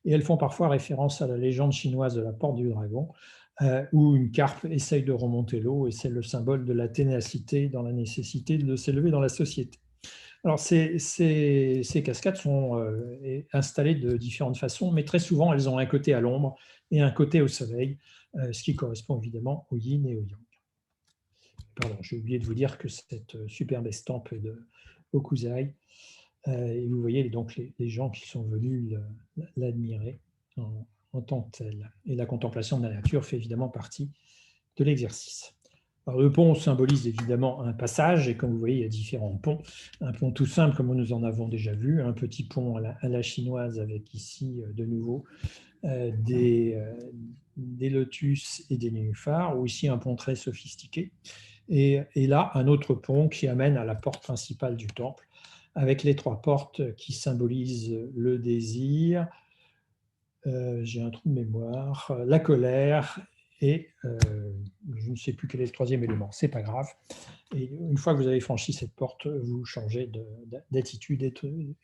Et elles font parfois référence à la légende chinoise de la porte du dragon, où une carpe essaye de remonter l'eau, et c'est le symbole de la ténacité dans la nécessité de s'élever dans la société. Alors, ces cascades sont installées de différentes façons, mais très souvent, elles ont un côté à l'ombre et un côté au soleil, ce qui correspond évidemment au yin et au yang. Pardon, j'ai oublié de vous dire que cette superbe estampe est de Hokusai. Et vous voyez donc les gens qui sont venus l'admirer en tant que tel. Et la contemplation de la nature fait évidemment partie de l'exercice. Alors, le pont symbolise évidemment un passage, et comme vous voyez, il y a différents ponts. Un pont tout simple, comme nous en avons déjà vu, un petit pont à la chinoise, avec ici, de nouveau, des lotus et des nénuphars, ou ici un pont très sophistiqué. Et là, un autre pont qui amène à la porte principale du temple, avec les 3 portes qui symbolisent le désir, j'ai un trou de mémoire, la colère et je ne sais plus quel est le 3e élément, c'est pas grave. Et une fois que vous avez franchi cette porte, vous changez d'attitude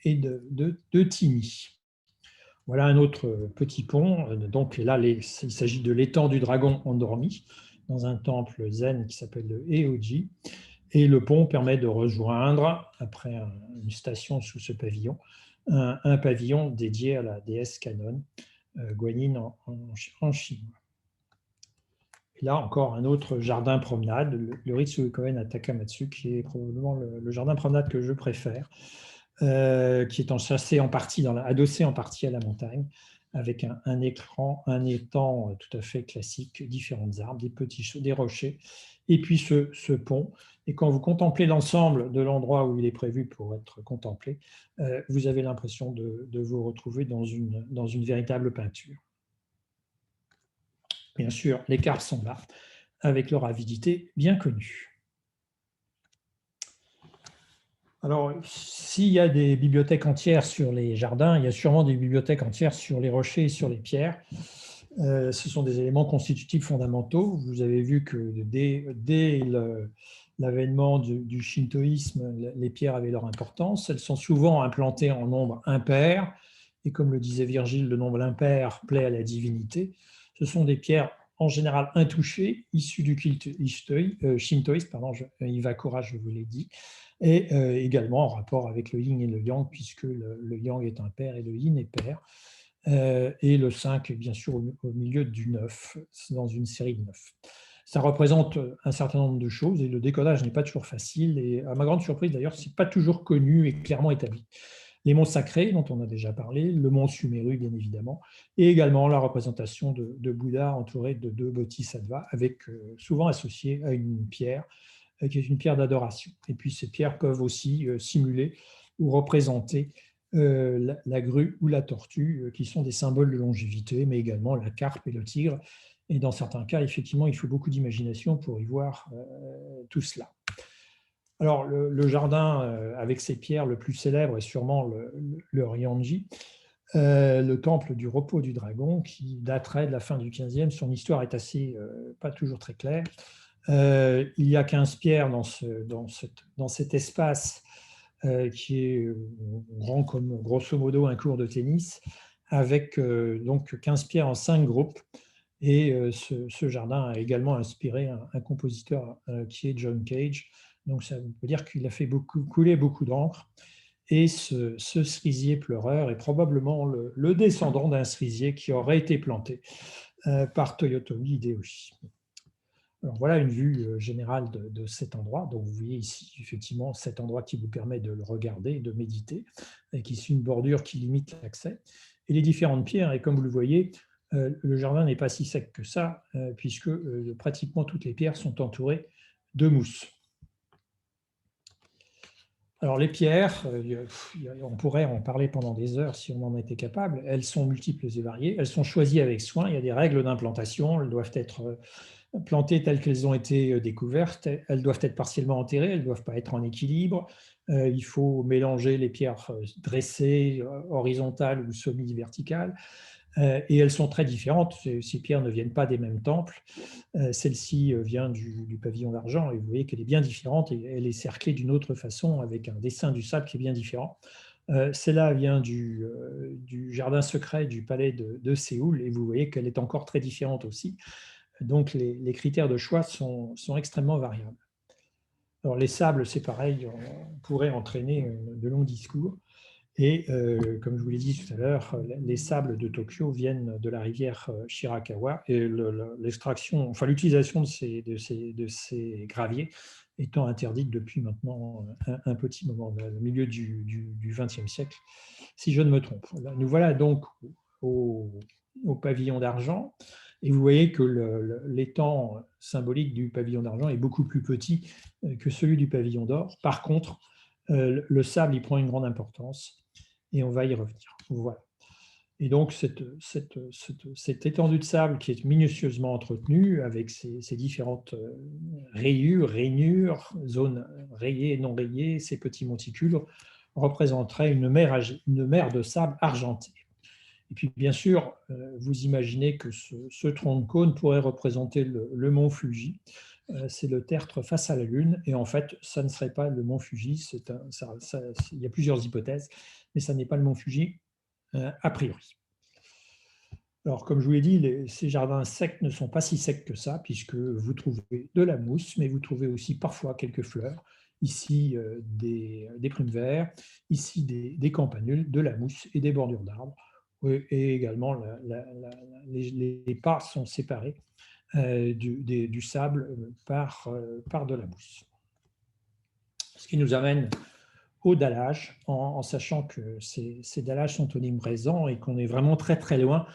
et de tini. Voilà un autre petit pont. Donc là, il s'agit de l'étang du dragon endormi dans un temple zen qui s'appelle le Eoji. Et le pont permet de rejoindre, après une station sous ce pavillon, un pavillon dédié à la déesse Kannon, Guanyin en Chine. Et là, encore un autre jardin promenade, le Ritsukoen à Takamatsu, qui est probablement le jardin promenade que je préfère, qui est adossé en partie à la montagne, avec un étang tout à fait classique, différentes arbres, des rochers, et puis ce pont. Et quand vous contemplez l'ensemble de l'endroit où il est prévu pour être contemplé, vous avez l'impression de vous retrouver dans une véritable peinture. Bien sûr, les carpes sont là, avec leur avidité bien connue. Alors, s'il y a des bibliothèques entières sur les jardins, il y a sûrement des bibliothèques entières sur les rochers et sur les pierres. Ce sont des éléments constitutifs fondamentaux. Vous avez vu que dès l'avènement du shintoïsme, les pierres avaient leur importance. Elles sont souvent implantées en nombre impair. Et comme le disait Virgile, le nombre impair plaît à la divinité. Ce sont des pierres en général intouchées, issues du culte shintoïste, Iwakura, je vous l'ai dit, et également en rapport avec le yin et le yang, puisque le yang est impair et le yin est pair. Et le 5, bien sûr, au milieu du 9, dans une série de 9. Ça représente un certain nombre de choses et le décodage n'est pas toujours facile. Et à ma grande surprise, d'ailleurs, ce n'est pas toujours connu et clairement établi. Les monts sacrés, dont on a déjà parlé, le mont Sumeru, bien évidemment, et également la représentation de Bouddha entouré de 2 bodhisattvas, avec souvent associé à une pierre qui est une pierre d'adoration. Et puis ces pierres peuvent aussi simuler ou représenter la grue ou la tortue, qui sont des symboles de longévité, mais également la carpe et le tigre. Et dans certains cas, effectivement, il faut beaucoup d'imagination pour y voir tout cela. Alors, le jardin avec ses pierres le plus célèbre est sûrement le Ryanji, le temple du repos du dragon, qui daterait de la fin du XVe. Son histoire est pas toujours très claire. Il y a 15 pierres dans cet espace qui est grand comme grosso modo un court de tennis, avec donc 15 pierres en 5 groupes. Et ce jardin a également inspiré un compositeur qui est John Cage. Donc ça veut dire qu'il a fait couler beaucoup d'encre. Et ce cerisier pleureur est probablement le descendant d'un cerisier qui aurait été planté par Toyotomi Hideyoshi. Alors voilà une vue générale de cet endroit. Donc vous voyez ici effectivement cet endroit qui vous permet de le regarder, de méditer, et qui est une bordure qui limite l'accès. Et les différentes pierres, et comme vous le voyez, le jardin n'est pas si sec que ça, puisque pratiquement toutes les pierres sont entourées de mousse. Alors les pierres, on pourrait en parler pendant des heures si on en était capable. Elles sont multiples et variées. Elles sont choisies avec soin. Il y a des règles d'implantation. Elles doivent être plantées telles qu'elles ont été découvertes. Elles doivent être partiellement enterrées. Elles ne doivent pas être en équilibre. Il faut mélanger les pierres dressées, horizontales ou semi-verticales. Et elles sont très différentes. Ces pierres ne viennent pas des mêmes temples. Celle-ci vient du pavillon d'argent et vous voyez qu'elle est bien différente et elle est cerclée d'une autre façon avec un dessin du sable qui est bien différent. Celle-là vient du jardin secret du palais de Séoul et vous voyez qu'elle est encore très différente aussi. Donc les critères de choix sont extrêmement variables. Alors les sables, c'est pareil, on pourrait entraîner de longs discours. Et comme je vous l'ai dit tout à l'heure, les sables de Tokyo viennent de la rivière Shirakawa et l'extraction, enfin l'utilisation de ces graviers étant interdite depuis maintenant un petit moment, au milieu du XXe siècle, si je ne me trompe. Nous voilà donc au pavillon d'argent et vous voyez que l'étang symbolique du pavillon d'argent est beaucoup plus petit que celui du pavillon d'or. Par contre, le sable y prend une grande importance. Et on va y revenir. Voilà. Et donc, cette étendue de sable qui est minutieusement entretenue avec ces différentes rainures, zones rayées et non rayées, ces petits monticules, représenterait une mer de sable argenté. Et puis, bien sûr, vous imaginez que ce tronc de cône pourrait représenter le mont Fuji. C'est le tertre face à la Lune. Et en fait, ça ne serait pas le mont Fuji. Il y a plusieurs hypothèses, mais ça n'est pas le mont Fuji a priori. Alors, comme je vous l'ai dit, ces jardins secs ne sont pas si secs que ça, puisque vous trouvez de la mousse, mais vous trouvez aussi parfois quelques fleurs. Ici, des prunes verts, ici des campanules, de la mousse et des bordures d'arbres. Et également, les pas sont séparés du sable par de la mousse. Ce qui nous amène au dallage, en sachant que ces dallages sont omniprésents et qu'on est vraiment très très loin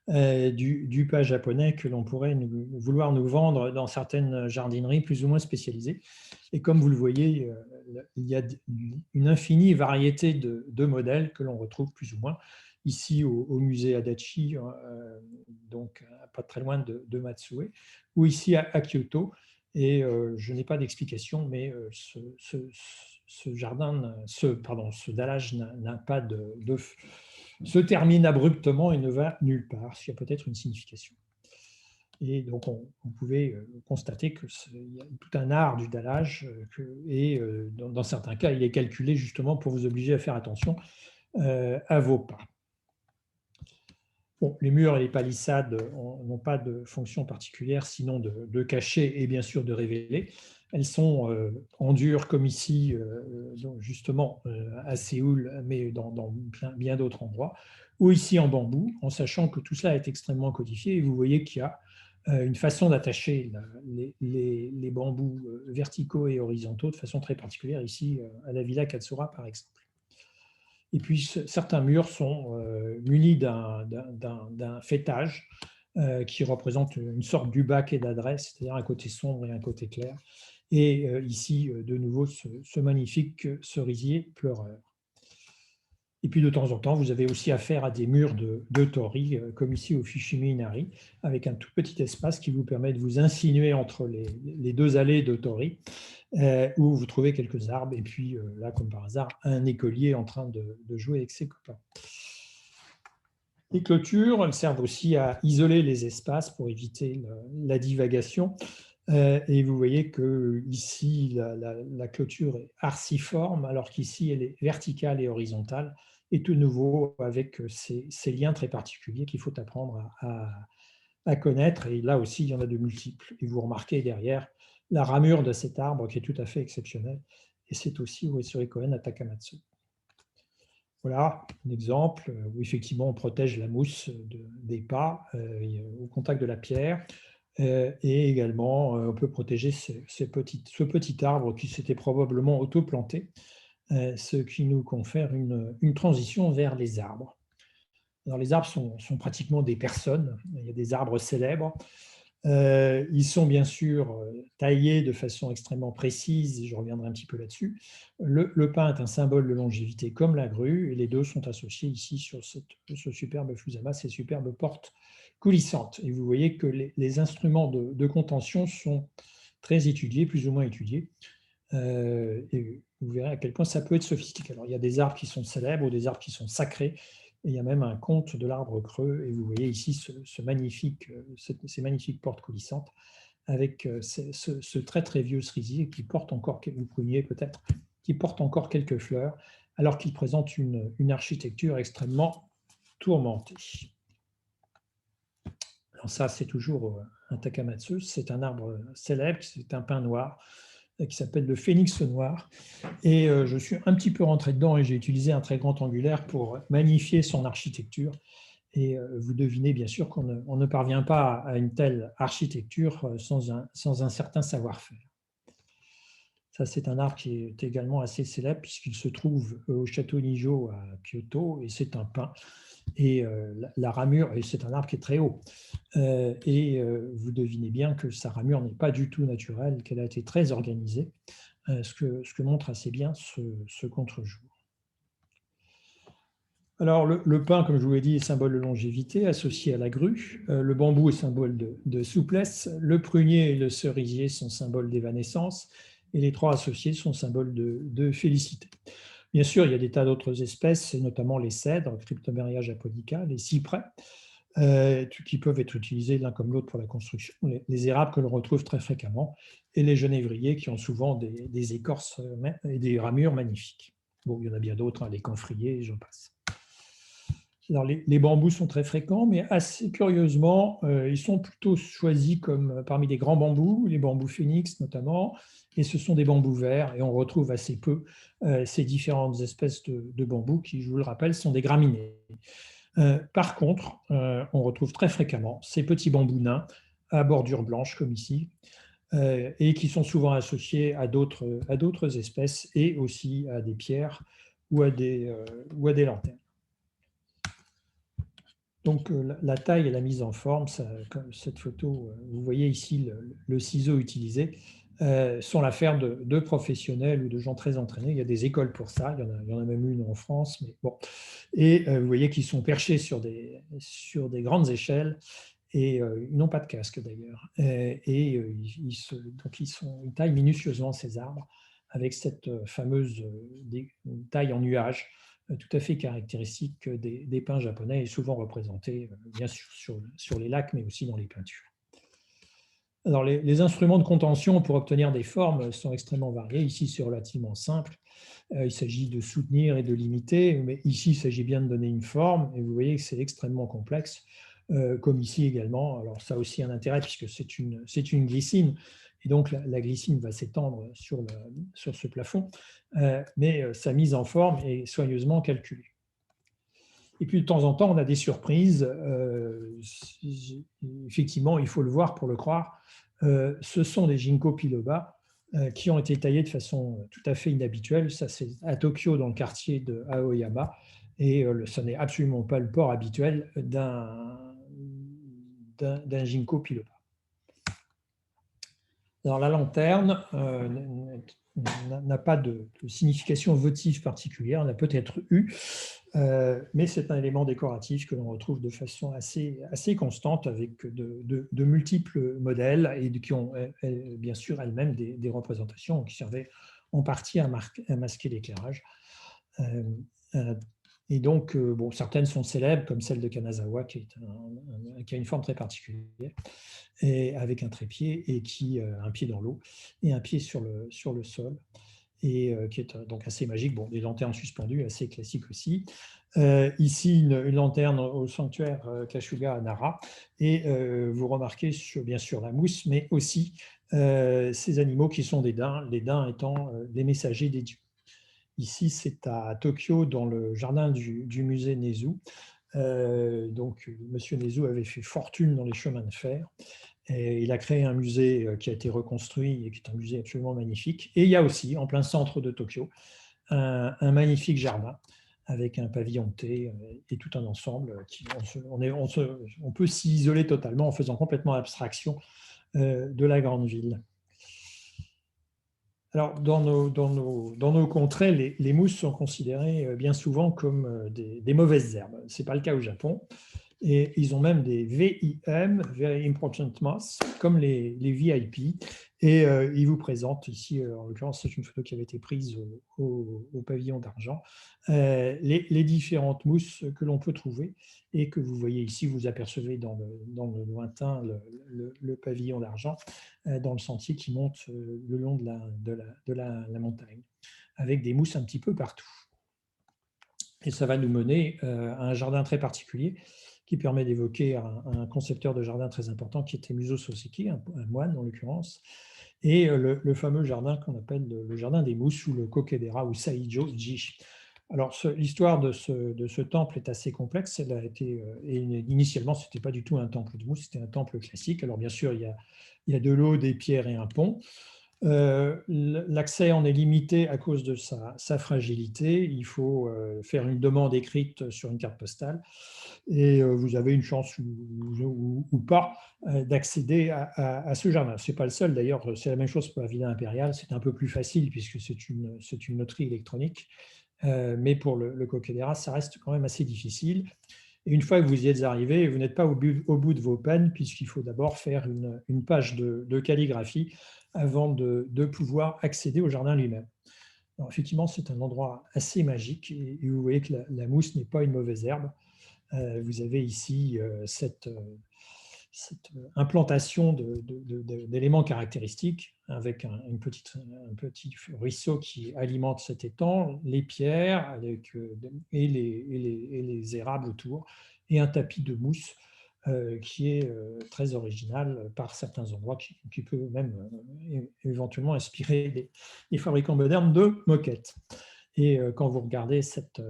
du pas japonais que l'on pourrait vouloir nous vendre dans certaines jardineries plus ou moins spécialisées. Et comme vous le voyez, il y a une infinie variété de modèles que l'on retrouve plus ou moins ici au musée Adachi, donc pas très loin de Matsue, ou ici à Kyoto. Et je n'ai pas d'explication, mais ce jardin, ce dallage n'a pas se termine abruptement et ne va nulle part, s'il y a peut-être une signification. Et donc, on pouvait constater qu'il y a tout un art du dallage et dans certains cas, il est calculé justement pour vous obliger à faire attention à vos pas. Bon, les murs et les palissades n'ont pas de fonction particulière, sinon de cacher et bien sûr de révéler. Elles sont en dur comme ici, justement à Séoul, mais dans bien d'autres endroits, ou ici en bambou, en sachant que tout cela est extrêmement codifié. Et vous voyez qu'il y a une façon d'attacher les bambous verticaux et horizontaux de façon très particulière, ici à la Villa Katsura par exemple. Et puis, certains murs sont munis d'un fêtage qui représente une sorte d'ubac et d'adresse, c'est-à-dire un côté sombre et un côté clair. Et ici, de nouveau, ce magnifique cerisier pleureur. Et puis, de temps en temps, vous avez aussi affaire à des murs de torii, comme ici au Fushimi Inari, avec un tout petit espace qui vous permet de vous insinuer entre les deux allées de torii, où vous trouvez quelques arbres, et puis là, comme par hasard, un écolier en train de jouer avec ses copains. Les clôtures, elles servent aussi à isoler les espaces pour éviter la divagation. Et vous voyez que ici, la clôture est arciforme, alors qu'ici, elle est verticale et horizontale, et tout nouveau avec ces liens très particuliers qu'il faut apprendre à connaître. Et là aussi, il y en a de multiples. Et vous remarquez derrière la ramure de cet arbre qui est tout à fait exceptionnelle. Et c'est aussi Uesuri Koen à Takamatsu. Voilà un exemple où effectivement on protège la mousse des pas au contact de la pierre. Et également, on peut protéger ce petit arbre qui s'était probablement auto-planté, ce qui nous confère une transition vers les arbres. Alors, les arbres sont pratiquement des personnes. Il y a des arbres célèbres. Ils sont bien sûr taillés de façon extrêmement précise, et je reviendrai un petit peu là-dessus. Le pin est un symbole de longévité comme la grue, et les deux sont associés ici sur ce superbe fusama, ces superbes portes coulissantes. Et vous voyez que les instruments de contention sont très étudiés, plus ou moins étudiés. Et vous verrez à quel point ça peut être sophistiqué. Alors, il y a des arbres qui sont célèbres ou des arbres qui sont sacrés. Et il y a même un conte de l'arbre creux. Et vous voyez ici ces magnifiques portes coulissantes avec ce très très vieux cerisier qui porte encore, vous pruniez peut-être, qui porte encore quelques fleurs, alors qu'il présente une architecture extrêmement tourmentée. Alors ça, c'est toujours un takamatsu. C'est un arbre célèbre, c'est un pin noir qui s'appelle le phénix noir. Et je suis un petit peu rentré dedans et j'ai utilisé un très grand angulaire pour magnifier son architecture. Et vous devinez bien sûr qu'on ne parvient pas à une telle architecture sans un certain savoir-faire. Ça, c'est un arbre qui est également assez célèbre puisqu'il se trouve au château Nijo à Kyoto et c'est un pin. Et la ramure, et c'est un arbre qui est très haut. Et vous devinez bien que sa ramure n'est pas du tout naturelle, qu'elle a été très organisée, ce que montre assez bien ce contre-jour. Alors, le pin, comme je vous l'ai dit, est symbole de longévité associé à la grue. Le bambou est symbole de souplesse. Le prunier et le cerisier sont symboles d'évanescence. Et les trois associés sont symboles de félicité. Bien sûr, il y a des tas d'autres espèces, notamment les cèdres, Cryptomeria japonica, les cyprès, qui peuvent être utilisés l'un comme l'autre pour la construction, les érables que l'on retrouve très fréquemment, et les genévriers qui ont souvent des écorces et des ramures magnifiques. Bon, il y en a bien d'autres, les camphriers, j'en passe. Alors, les bambous sont très fréquents, mais assez curieusement, ils sont plutôt choisis comme parmi les grands bambous, les bambous phénix notamment, et ce sont des bambous verts, et on retrouve assez peu ces différentes espèces de bambous qui, je vous le rappelle, sont des graminées. Par contre, on retrouve très fréquemment ces petits bambous nains à bordure blanche, comme ici, et qui sont souvent associés à d'autres espèces et aussi à des pierres ou à des lanternes. Donc, la taille et la mise en forme, cette photo, vous voyez ici le ciseau utilisé, sont l'affaire de professionnels ou de gens très entraînés. Il y a des écoles pour ça, il y en a même une en France. Mais bon. Et vous voyez qu'ils sont perchés sur des grandes échelles et ils n'ont pas de casque d'ailleurs. Donc ils taillent minutieusement ces arbres avec cette fameuse taille en nuage tout à fait caractéristique des pins japonais et souvent représentée bien sûr sur les lacs, mais aussi dans les peintures. Alors, les instruments de contention pour obtenir des formes sont extrêmement variés. Ici, c'est relativement simple. Il s'agit de soutenir et de limiter, mais ici, il s'agit bien de donner une forme, et vous voyez que c'est extrêmement complexe, comme ici également. Alors, ça a aussi un intérêt puisque c'est une glycine, et donc la glycine va s'étendre sur ce plafond, mais sa mise en forme est soigneusement calculée. Et puis, de temps en temps, on a des surprises. Effectivement, il faut le voir pour le croire. Ce sont des ginkgo biloba qui ont été taillés de façon tout à fait inhabituelle. Ça, c'est à Tokyo, dans le quartier de Aoyama. Et ce n'est absolument pas le port habituel d'un ginkgo biloba. Alors, la lanterne n'a pas de signification votive particulière. Elle a peut-être eu, mais c'est un élément décoratif que l'on retrouve de façon assez constante avec de multiples modèles et qui ont bien sûr elles-mêmes des représentations qui servaient en partie à masquer l'éclairage. Et donc, bon, certaines sont célèbres, comme celle de Kanazawa, qui a une forme très particulière, et avec un trépied et qui a un pied dans l'eau et un pied sur le sol, et qui est donc assez magique. Bon, des lanternes suspendues, assez classiques aussi. Ici, une lanterne au sanctuaire Kashuga à Nara, et vous remarquez bien sûr la mousse, mais aussi ces animaux qui sont des daims, les daims étant les messagers des dieux. Ici, c'est à Tokyo, dans le jardin du musée Nezu. Donc, M. Nezu avait fait fortune dans les chemins de fer. Et il a créé un musée qui a été reconstruit et qui est un musée absolument magnifique. Et il y a aussi, en plein centre de Tokyo, un magnifique jardin avec un pavillon de thé et tout un ensemble. On peut s'y isoler totalement en faisant complètement abstraction de la grande ville. Alors, dans nos contrées, les mousses sont considérées bien souvent comme des mauvaises herbes. Ce n'est pas le cas au Japon. Et ils ont même des VIM, Very Important Moss, comme les VIP. Et ils vous présentent ici, en l'occurrence, c'est une photo qui avait été prise au pavillon d'argent, les différentes mousses que l'on peut trouver et que vous voyez ici. Vous apercevez dans le lointain le pavillon d'argent dans le sentier qui monte le long de la montagne, avec des mousses un petit peu partout. Et ça va nous mener à un jardin très particulier qui permet d'évoquer un concepteur de jardin très important qui était Muso Soseki, un moine en l'occurrence, et le fameux jardin qu'on appelle le jardin des mousses ou le Kokedera ou Saijo-ji. Alors, l'histoire de ce temple est assez complexe. Elle a été, initialement, ce n'était pas du tout un temple de mousse, c'était un temple classique. Alors, bien sûr, il y a de l'eau, des pierres et un pont. L'accès en est limité à cause de sa fragilité. Il faut faire une demande écrite sur une carte postale et vous avez une chance ou pas d'accéder à ce jardin. Ce n'est pas le seul d'ailleurs, c'est la même chose pour la Villa Impériale. C'est un peu plus facile puisque c'est une loterie électronique, mais pour le Kokedera, ça reste quand même assez difficile. Et une fois que vous y êtes arrivé, vous n'êtes pas au bout de vos peines puisqu'il faut d'abord faire une page de calligraphie avant de pouvoir accéder au jardin lui-même. Alors, effectivement, c'est un endroit assez magique et vous voyez que la mousse n'est pas une mauvaise herbe. Vous avez ici implantation d'éléments caractéristiques avec un petit ruisseau qui alimente cet étang, les pierres et les érables autour, et un tapis de mousse qui est très original par certains endroits, qui peut même éventuellement inspirer les fabricants modernes de moquettes. Et quand vous regardez cette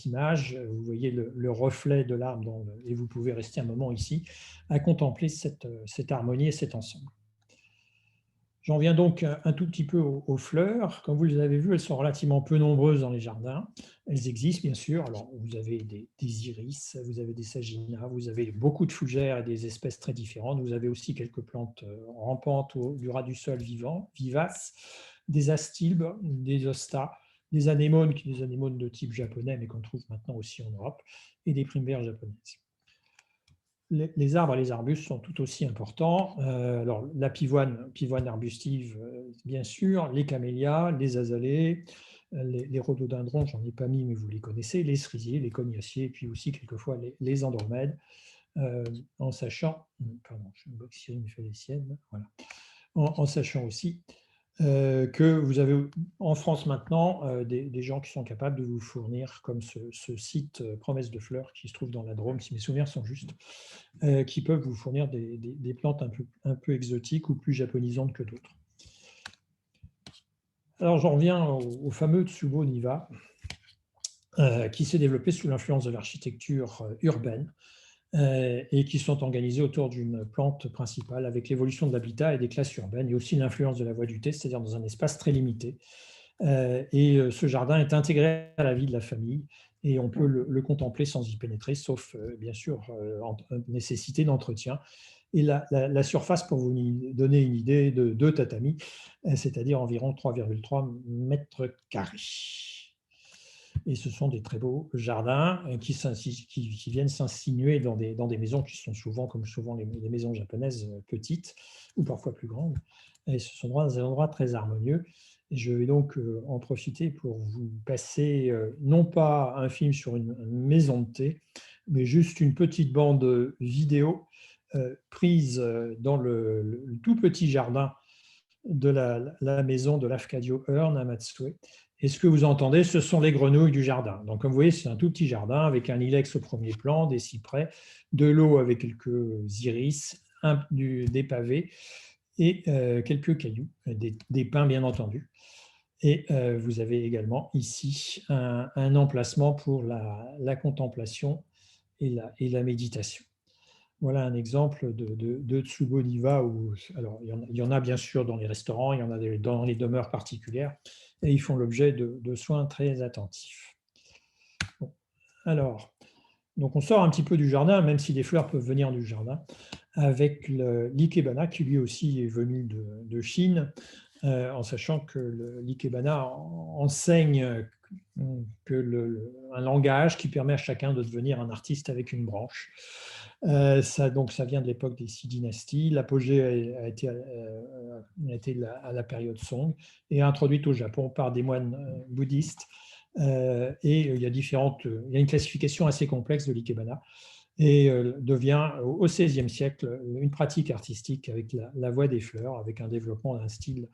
image, vous voyez le reflet de l'arbre, et vous pouvez rester un moment ici à contempler cette harmonie et cet ensemble. J'en viens donc un tout petit peu aux fleurs. Comme vous les avez vues, elles sont relativement peu nombreuses dans les jardins. Elles existent, bien sûr. Alors, vous avez des iris, vous avez des saginas, vous avez beaucoup de fougères et des espèces très différentes. Vous avez aussi quelques plantes rampantes du ras du sol vivaces, des astilbes, des hostas, des anémones de type japonais, mais qu'on trouve maintenant aussi en Europe, et des primevères japonaises. Les arbres et les arbustes sont tout aussi importants. Alors, la pivoine arbustive, bien sûr, les camélias, les azalées, les rhododendrons, j'en ai pas mis, mais vous les connaissez, les cerisiers, les cognaciers, et puis aussi quelquefois les andromèdes, en sachant, pardon, je me bloque, Cyril me fait les siennes, voilà, en sachant aussi que vous avez en France maintenant des gens qui sont capables de vous fournir, comme ce site Promesse de Fleurs qui se trouve dans la Drôme, si mes souvenirs sont justes, qui peuvent vous fournir des plantes un peu exotiques ou plus japonisantes que d'autres. Alors j'en reviens au fameux Tsubo Niwa, qui s'est développé sous l'influence de l'architecture urbaine, et qui sont organisés autour d'une plante principale avec l'évolution de l'habitat et des classes urbaines, et aussi l'influence de la voie du thé, c'est-à-dire dans un espace très limité. Et ce jardin est intégré à la vie de la famille, et on peut le contempler sans y pénétrer, sauf bien sûr nécessité d'entretien. Et la surface, pour vous donner une idée, de 2 tatamis, c'est-à-dire environ 3,3 mètres carrés. Et ce sont des très beaux jardins qui viennent s'insinuer dans des maisons qui sont souvent, comme souvent les maisons japonaises, petites ou parfois plus grandes. Et ce sont des endroits très harmonieux. Et je vais donc en profiter pour vous passer, non pas un film sur une maison de thé, mais juste une petite bande vidéo prise dans le tout petit jardin de la maison de l'Afcadio Hearn à Matsue. Et ce que vous entendez, ce sont les grenouilles du jardin. Donc, comme vous voyez, c'est un tout petit jardin avec un ilex au premier plan, des cyprès, de l'eau avec quelques iris, des pavés et quelques cailloux, des pins bien entendu. Et vous avez également ici un emplacement pour la contemplation et la méditation. Voilà un exemple de Tsubo Niwa. Alors, il y en a bien sûr dans les restaurants, il y en a dans les demeures particulières, et ils font l'objet de soins très attentifs. Bon. Alors, donc on sort un petit peu du jardin, même si les fleurs peuvent venir du jardin, avec l'ikebana, qui lui aussi est venu de Chine, en sachant que l'ikebana enseigne un langage qui permet à chacun de devenir un artiste avec une branche. Ça vient de l'époque des 6 dynasties. L'apogée a été à la période Song et introduite au Japon par des moines bouddhistes. Et il y a une classification assez complexe de l'ikebana, et devient au XVIe siècle une pratique artistique avec la voie des fleurs, avec un développement d'un style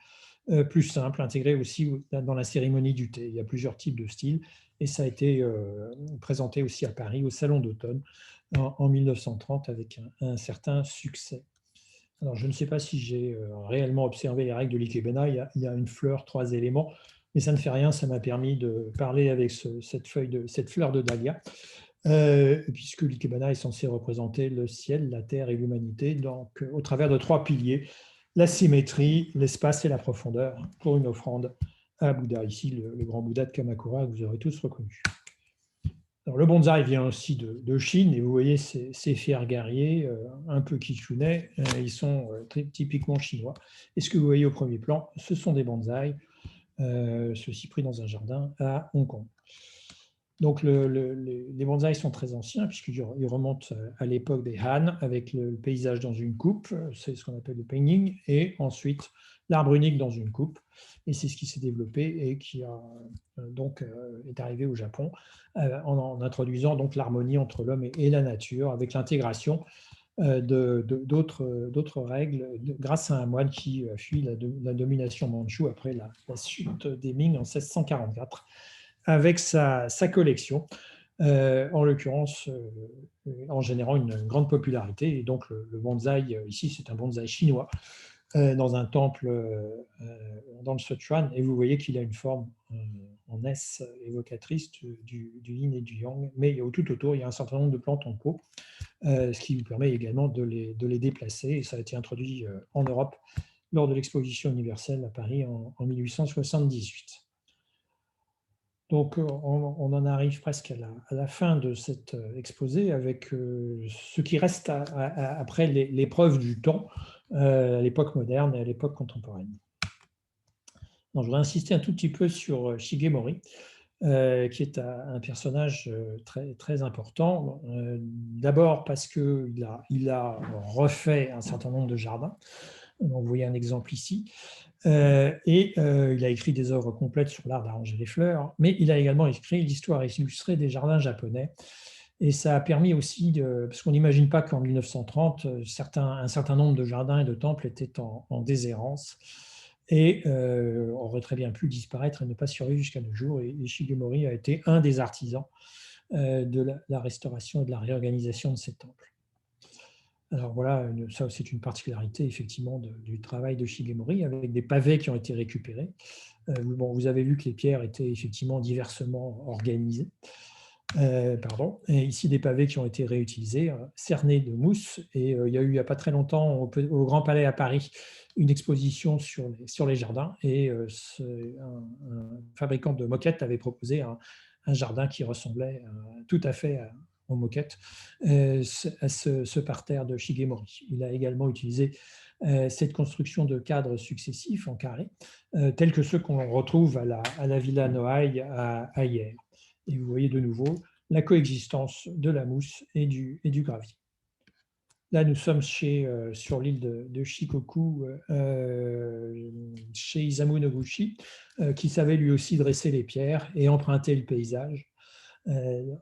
plus simple, intégré aussi dans la cérémonie du thé. Il y a plusieurs types de styles, et ça a été présenté aussi à Paris au Salon d'automne en 1930 avec un certain succès. Alors, je ne sais pas si j'ai réellement observé les règles de l'ikebana. Il y a une fleur, 3 éléments, mais ça ne fait rien. Ça m'a permis de parler avec cette fleur de dahlia, puisque l'ikebana est censé représenter le ciel, la terre et l'humanité, donc au travers de 3 piliers: la symétrie, l'espace et la profondeur, pour une offrande à Bouddha. Ici, le grand Bouddha de Kamakura, que vous aurez tous reconnu. Alors, le bonsaï vient aussi de Chine, et vous voyez ces fers guerriers, un peu kitsune, ils sont très typiquement chinois. Et ce que vous voyez au premier plan, ce sont des bonsaïs, ceux-ci pris dans un jardin à Hong Kong. Donc, les bonsaïs sont très anciens, puisqu'ils remontent à l'époque des Han, avec le paysage dans une coupe, c'est ce qu'on appelle le peigning, et ensuite l'arbre unique dans une coupe. Et c'est ce qui s'est développé et qui est arrivé au Japon en introduisant donc l'harmonie entre l'homme et la nature, avec l'intégration d'autres règles grâce à un moine qui fuit la domination mandchoue après la chute des Ming en 1644 avec sa collection, en l'occurrence en générant une grande popularité. Et donc le bonsaï, ici c'est un bonsaï chinois, dans un temple dans le Sichuan, et vous voyez qu'il a une forme en S évocatrice du yin et du yang, mais tout autour, il y a un certain nombre de plantes en pot, ce qui vous permet également de les déplacer. Et ça a été introduit en Europe lors de l'exposition universelle à Paris en 1878. Donc, on en arrive presque à la fin de cet exposé avec ce qui reste après l'épreuve du temps, à l'époque moderne et à l'époque contemporaine. Donc, je voudrais insister un tout petit peu sur Shigemori, qui est un personnage très, très important. D'abord parce qu'il a refait un certain nombre de jardins. Donc, vous voyez un exemple ici. Il a écrit des œuvres complètes sur l'art d'arranger les fleurs, mais il a également écrit l'histoire illustrée des jardins japonais. Et ça a permis aussi, parce qu'on n'imagine pas qu'en 1930, un certain nombre de jardins et de temples étaient en déshérence et auraient très bien pu disparaître et ne pas survivre jusqu'à nos jours. Et Shigemori a été un des artisans de la restauration et de la réorganisation de ces temples. Alors voilà, ça c'est une particularité effectivement du travail de Shigemori, avec des pavés qui ont été récupérés. Bon, vous avez vu que les pierres étaient effectivement diversement organisées. Et ici des pavés qui ont été réutilisés, cernés de mousse. Et il y a eu il n'y a pas très longtemps au Grand Palais à Paris une exposition sur les jardins. Et un fabricant de moquettes avait proposé un jardin qui ressemblait tout à fait en moquette, à ce parterre de Shigemori. Il a également utilisé cette construction de cadres successifs en carré, tels que ceux qu'on retrouve à la Villa Noailles à Hyères. Et vous voyez de nouveau la coexistence de la mousse et du gravier. Là, nous sommes sur l'île de Shikoku, chez Isamu Noguchi, qui savait lui aussi dresser les pierres et emprunter le paysage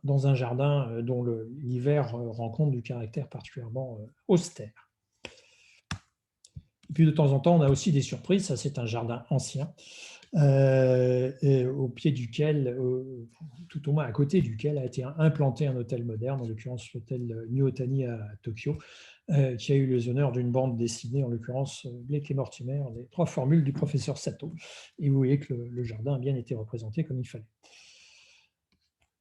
dans un jardin dont l'hiver rend compte du caractère particulièrement austère. Et puis de temps en temps, on a aussi des surprises. Ça, c'est un jardin ancien, au pied duquel, tout au moins à côté duquel, a été implanté un hôtel moderne, en l'occurrence l'hôtel New Otani à Tokyo, qui a eu les honneurs d'une bande dessinée, en l'occurrence Blake et Mortimer, les 3 formules du professeur Sato. Et vous voyez que le jardin a bien été représenté comme il fallait.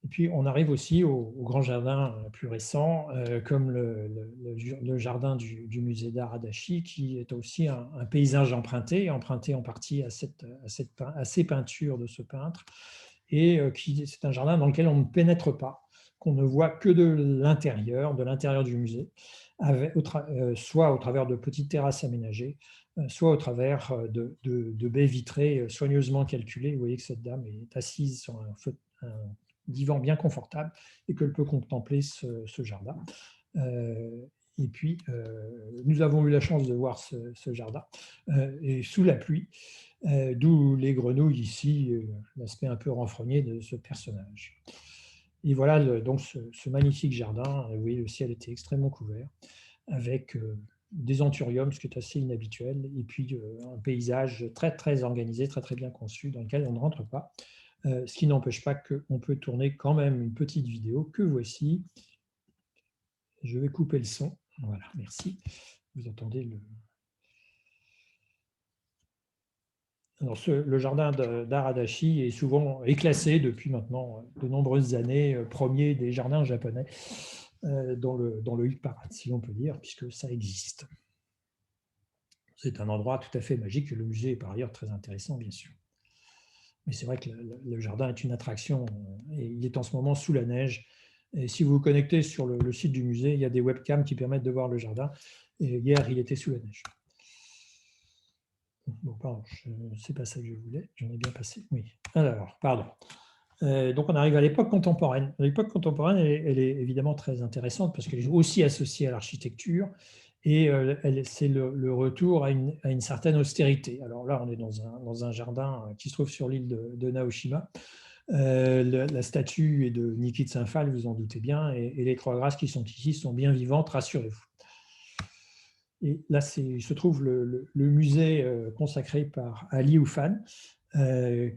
Et puis, on arrive aussi aux grands jardins plus récents, comme le jardin du musée d'art Adachi, qui est aussi un paysage emprunté en partie à ces peintures de ce peintre. Et c'est un jardin dans lequel on ne pénètre pas, qu'on ne voit que de l'intérieur du musée, soit au travers de petites terrasses aménagées, soit au travers de baies vitrées soigneusement calculées. Vous voyez que cette dame est assise sur un divan bien confortable et qu'elle peut contempler ce jardin. Et puis, nous avons eu la chance de voir ce jardin et sous la pluie, d'où les grenouilles ici, l'aspect un peu renfrogné de ce personnage. Et voilà donc ce magnifique jardin. Vous voyez, le ciel était extrêmement couvert, avec des anthuriums, ce qui est assez inhabituel, et puis un paysage très, très organisé, très, très bien conçu, dans lequel on ne rentre pas. Ce qui n'empêche pas qu'on peut tourner quand même une petite vidéo que voici. Je vais couper le son. Voilà, merci. Vous entendez le... Alors, le jardin d'art Adachi est classé depuis maintenant de nombreuses années premier des jardins japonais dans le hit parade, si on peut dire, puisque ça existe. C'est un endroit tout à fait magique. Le musée est par ailleurs très intéressant, bien sûr. Mais c'est vrai que le jardin est une attraction et il est en ce moment sous la neige. Et si vous vous connectez sur le site du musée, il y a des webcams qui permettent de voir le jardin. Et hier, il était sous la neige. Bon, pardon, c'est pas ça que je voulais. J'en ai bien passé. Oui. Alors, pardon. Donc, on arrive à l'époque contemporaine. L'époque contemporaine, elle est évidemment très intéressante parce qu'elle est aussi associée à l'architecture. Et c'est le retour à une certaine austérité. Alors là, on est dans un jardin qui se trouve sur l'île de Naoshima. La statue est de Niki de Saint-Phal, vous en doutez bien, et les croix grasses qui sont ici sont bien vivantes, rassurez-vous. Et là, se trouve le musée consacré par Ali Oufan,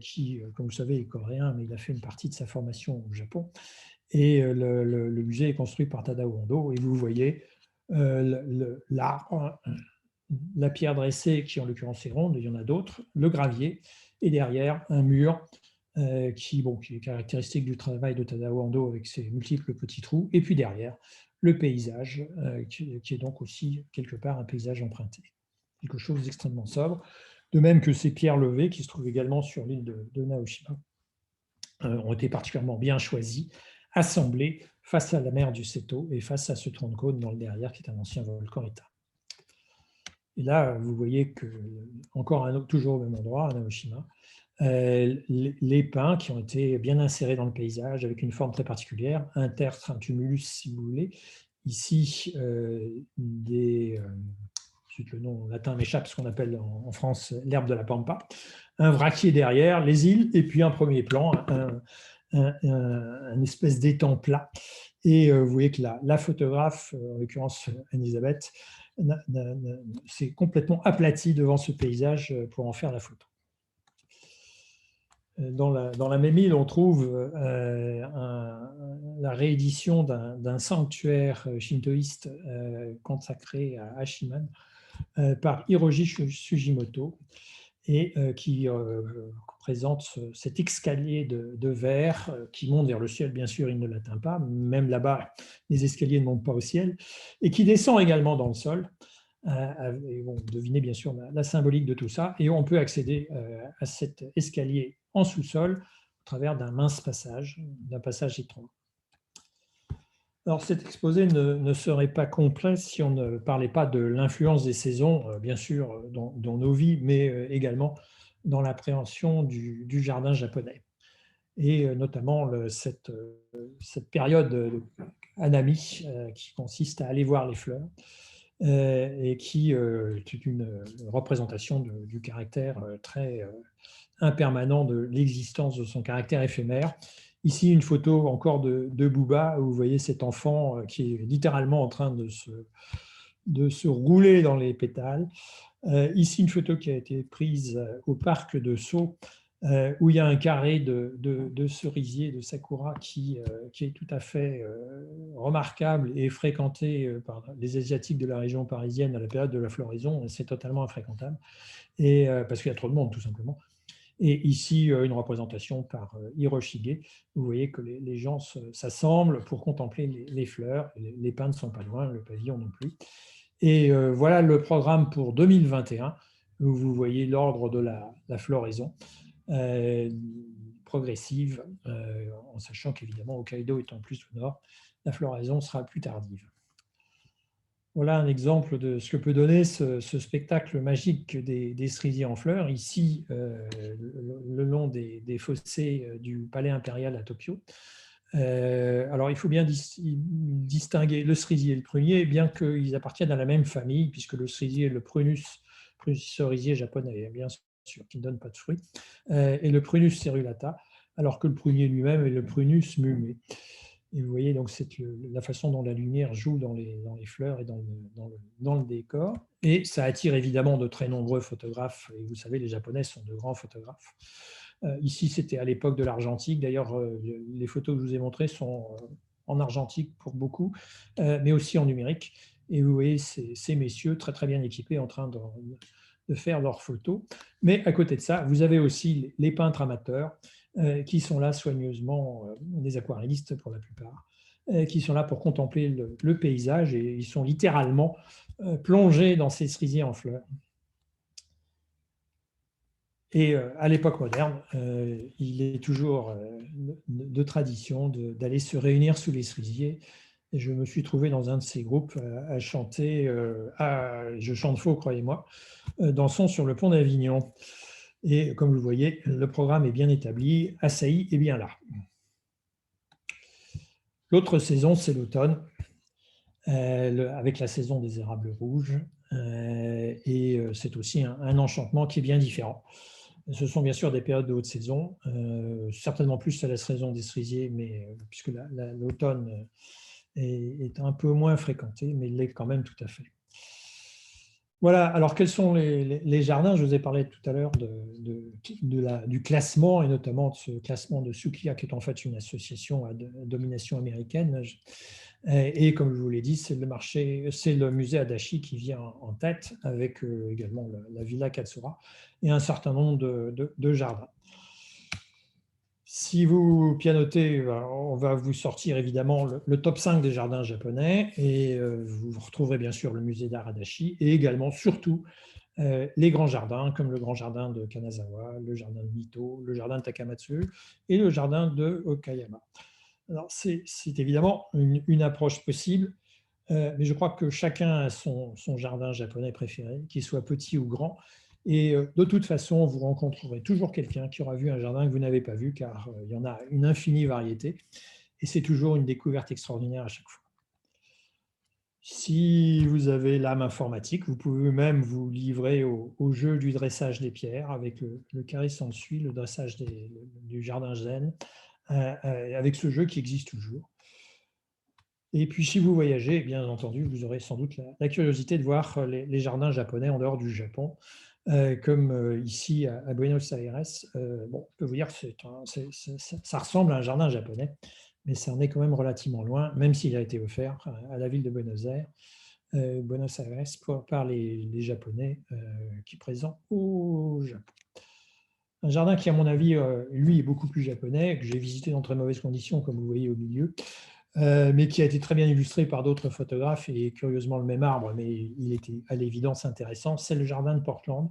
qui, comme vous le savez, est coréen, mais il a fait une partie de sa formation au Japon. Et le musée est construit par Tadao Ando. Et vous voyez l'art, la pierre dressée, qui en l'occurrence est ronde, il y en a d'autres, le gravier, et derrière un mur qui est caractéristique du travail de Tadao Ando avec ses multiples petits trous, et puis derrière, le paysage, qui est donc aussi quelque part un paysage emprunté. Quelque chose d'extrêmement sobre, de même que ces pierres levées qui se trouvent également sur l'île de Naoshima ont été particulièrement bien choisies, assemblées face à la mer du Seto et face à ce tronc de cône dans le derrière qui est un ancien volcan éteint. Et là, vous voyez que, encore toujours au même endroit, à Naoshima, les pins qui ont été bien insérés dans le paysage avec une forme très particulière, un tertre, un tumulus si vous voulez. Ici, le nom latin m'échappe, ce qu'on appelle en France l'herbe de la pampa, un vraquier derrière, les îles, et puis un premier plan, un espèce d'étang plat. Et vous voyez que la photographe, en l'occurrence Anne-Elisabeth, s'est complètement aplatie devant ce paysage pour en faire la photo. Dans la même île, on trouve la réédition d'un sanctuaire shintoïste consacré à Hachiman par Hiroji Sugimoto et qui présente cet escalier de verre qui monte vers le ciel. Bien sûr, il ne l'atteint pas, même là-bas, les escaliers ne montent pas au ciel, et qui descend également dans le sol. Et vous devinez bien sûr la symbolique de tout ça, et on peut accéder à cet escalier en sous-sol au travers d'un mince passage, d'un passage étroit. Alors cet exposé ne serait pas complet si on ne parlait pas de l'influence des saisons, bien sûr, dans nos vies, mais également dans l'appréhension du jardin japonais. Et notamment cette période hanami qui consiste à aller voir les fleurs et qui est une représentation du caractère très impermanent de l'existence de son caractère éphémère. Ici, une photo encore de Booba, où vous voyez cet enfant qui est littéralement en train de se rouler dans les pétales. Ici, une photo qui a été prise au parc de Sceaux, où il y a un carré de cerisier, de sakura, qui est tout à fait remarquable et fréquenté par les Asiatiques de la région parisienne à la période de la floraison. C'est totalement infréquentable, et, parce qu'il y a trop de monde, tout simplement. Et ici, une représentation par Hiroshige. Vous voyez que les gens s'assemblent pour contempler les fleurs. Les pins ne sont pas loin, le pavillon non plus. Et voilà le programme pour 2021, où vous voyez l'ordre de la floraison progressive, en sachant qu'évidemment, Hokkaido étant plus au nord, la floraison sera plus tardive. Voilà un exemple de ce que peut donner ce spectacle magique des cerisiers en fleurs, ici, le long des fossés du Palais impérial à Tokyo. Alors, il faut bien distinguer le cerisier et le prunier, bien qu'ils appartiennent à la même famille, puisque le cerisier, le prunus cerisier japonais, bien sûr, qui ne donne pas de fruits, et le prunus cerulata, alors que le prunier lui-même est le prunus mume. Et vous voyez, donc c'est la façon dont la lumière joue dans les fleurs et dans le décor. Et ça attire évidemment de très nombreux photographes. Et vous savez, les Japonais sont de grands photographes. Ici, c'était à l'époque de l'argentique. D'ailleurs, les photos que je vous ai montrées sont en argentique pour beaucoup, mais aussi en numérique. Et vous voyez ces messieurs très très bien équipés en train de faire leurs photos. Mais à côté de ça, vous avez aussi les peintres amateurs qui sont là soigneusement, des aquarellistes pour la plupart, qui sont là pour contempler le paysage, et ils sont littéralement plongés dans ces cerisiers en fleurs. Et à l'époque moderne, il est toujours de tradition d'aller se réunir sous les cerisiers. Et je me suis trouvé dans un de ces groupes à chanter, je chante faux, croyez-moi, dansons sur le pont d'Avignon. Et comme vous le voyez, le programme est bien établi, Asahi est bien là. L'autre saison, c'est l'automne, avec la saison des érables rouges. Et c'est aussi un enchantement qui est bien différent. Ce sont bien sûr des périodes de haute saison, certainement plus à la saison des cerisiers, mais, puisque l'automne est un peu moins fréquenté, mais il l'est quand même tout à fait. Voilà, alors quels sont les jardins? Je vous ai parlé tout à l'heure du classement, et notamment de ce classement de Sukiya, qui est en fait une association à domination américaine. Et comme je vous l'ai dit, c'est le musée Adachi qui vient en tête, avec également la Villa Katsura et un certain nombre de jardins. Si vous pianotez, on va vous sortir évidemment le top 5 des jardins japonais, et vous retrouverez bien sûr le musée d'art Adachi, et également, surtout, les grands jardins, comme le grand jardin de Kanazawa, le jardin de Mito, le jardin de Takamatsu et le jardin de Okayama. Alors, c'est évidemment une approche possible, mais je crois que chacun a son jardin japonais préféré, qu'il soit petit ou grand. Et de toute façon, vous rencontrerez toujours quelqu'un qui aura vu un jardin que vous n'avez pas vu, car il y en a une infinie variété. Et c'est toujours une découverte extraordinaire à chaque fois. Si vous avez l'âme informatique, vous pouvez même vous livrer au jeu du dressage des pierres, avec le carré sans suit, le dressage du jardin zen, avec ce jeu qui existe toujours. Et puis, si vous voyagez, bien entendu, vous aurez sans doute la curiosité de voir les jardins japonais en dehors du Japon, comme ici à Buenos Aires. Bon, je peux vous dire que ça ressemble à un jardin japonais, mais ça en est quand même relativement loin, même s'il a été offert à la ville de Buenos Aires, par les Japonais qui présent au Japon. Un jardin qui, à mon avis, lui, est beaucoup plus japonais, que j'ai visité dans très mauvaises conditions, comme vous voyez au milieu, mais qui a été très bien illustré par d'autres photographes, et curieusement le même arbre, mais il était à l'évidence intéressant. C'est le jardin de Portland,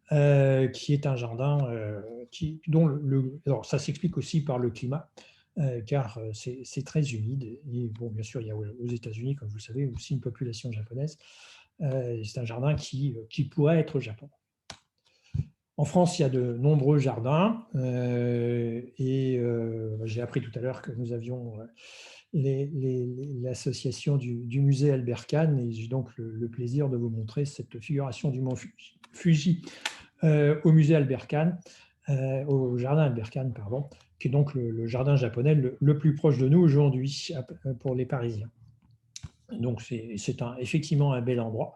qui est un jardin dont alors ça s'explique aussi par le climat, car c'est très humide. Et bon, bien sûr, il y a aux États-Unis, comme vous le savez, aussi une population japonaise. C'est un jardin qui pourrait être au Japon. En France, il y a de nombreux jardins, et j'ai appris tout à l'heure que nous avions l'association du musée Albert Kahn, et j'ai donc le plaisir de vous montrer cette figuration du mont Fuji au musée Albert Kahn, au jardin Albert Kahn, pardon, qui est donc le jardin japonais le plus proche de nous aujourd'hui pour les Parisiens. Donc c'est effectivement un bel endroit.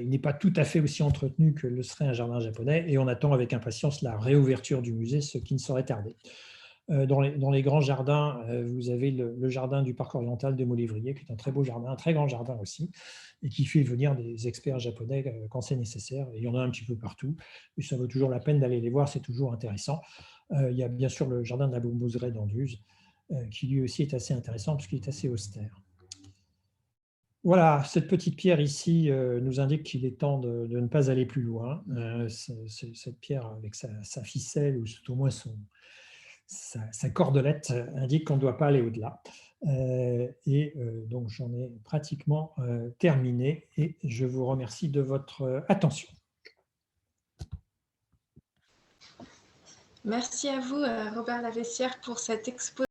Il n'est pas tout à fait aussi entretenu que le serait un jardin japonais, et on attend avec impatience la réouverture du musée, ce qui ne saurait tarder. Dans les grands jardins, vous avez le jardin du parc oriental de Molévrier, qui est un très beau jardin, un très grand jardin aussi, et qui fait venir des experts japonais quand c'est nécessaire. Et il y en a un petit peu partout, et ça vaut toujours la peine d'aller les voir, c'est toujours intéressant. Il y a bien sûr le jardin de la Bomboseraie d'Anduze, qui lui aussi est assez intéressant, puisqu'il est assez austère. Voilà, cette petite pierre ici nous indique qu'il est temps de ne pas aller plus loin. Cette pierre, avec sa ficelle, ou tout au moins sa cordelette, indique qu'on ne doit pas aller au-delà. Donc, j'en ai pratiquement terminé, et je vous remercie de votre attention. Merci à vous, Robert Lavessière, pour cette exposition.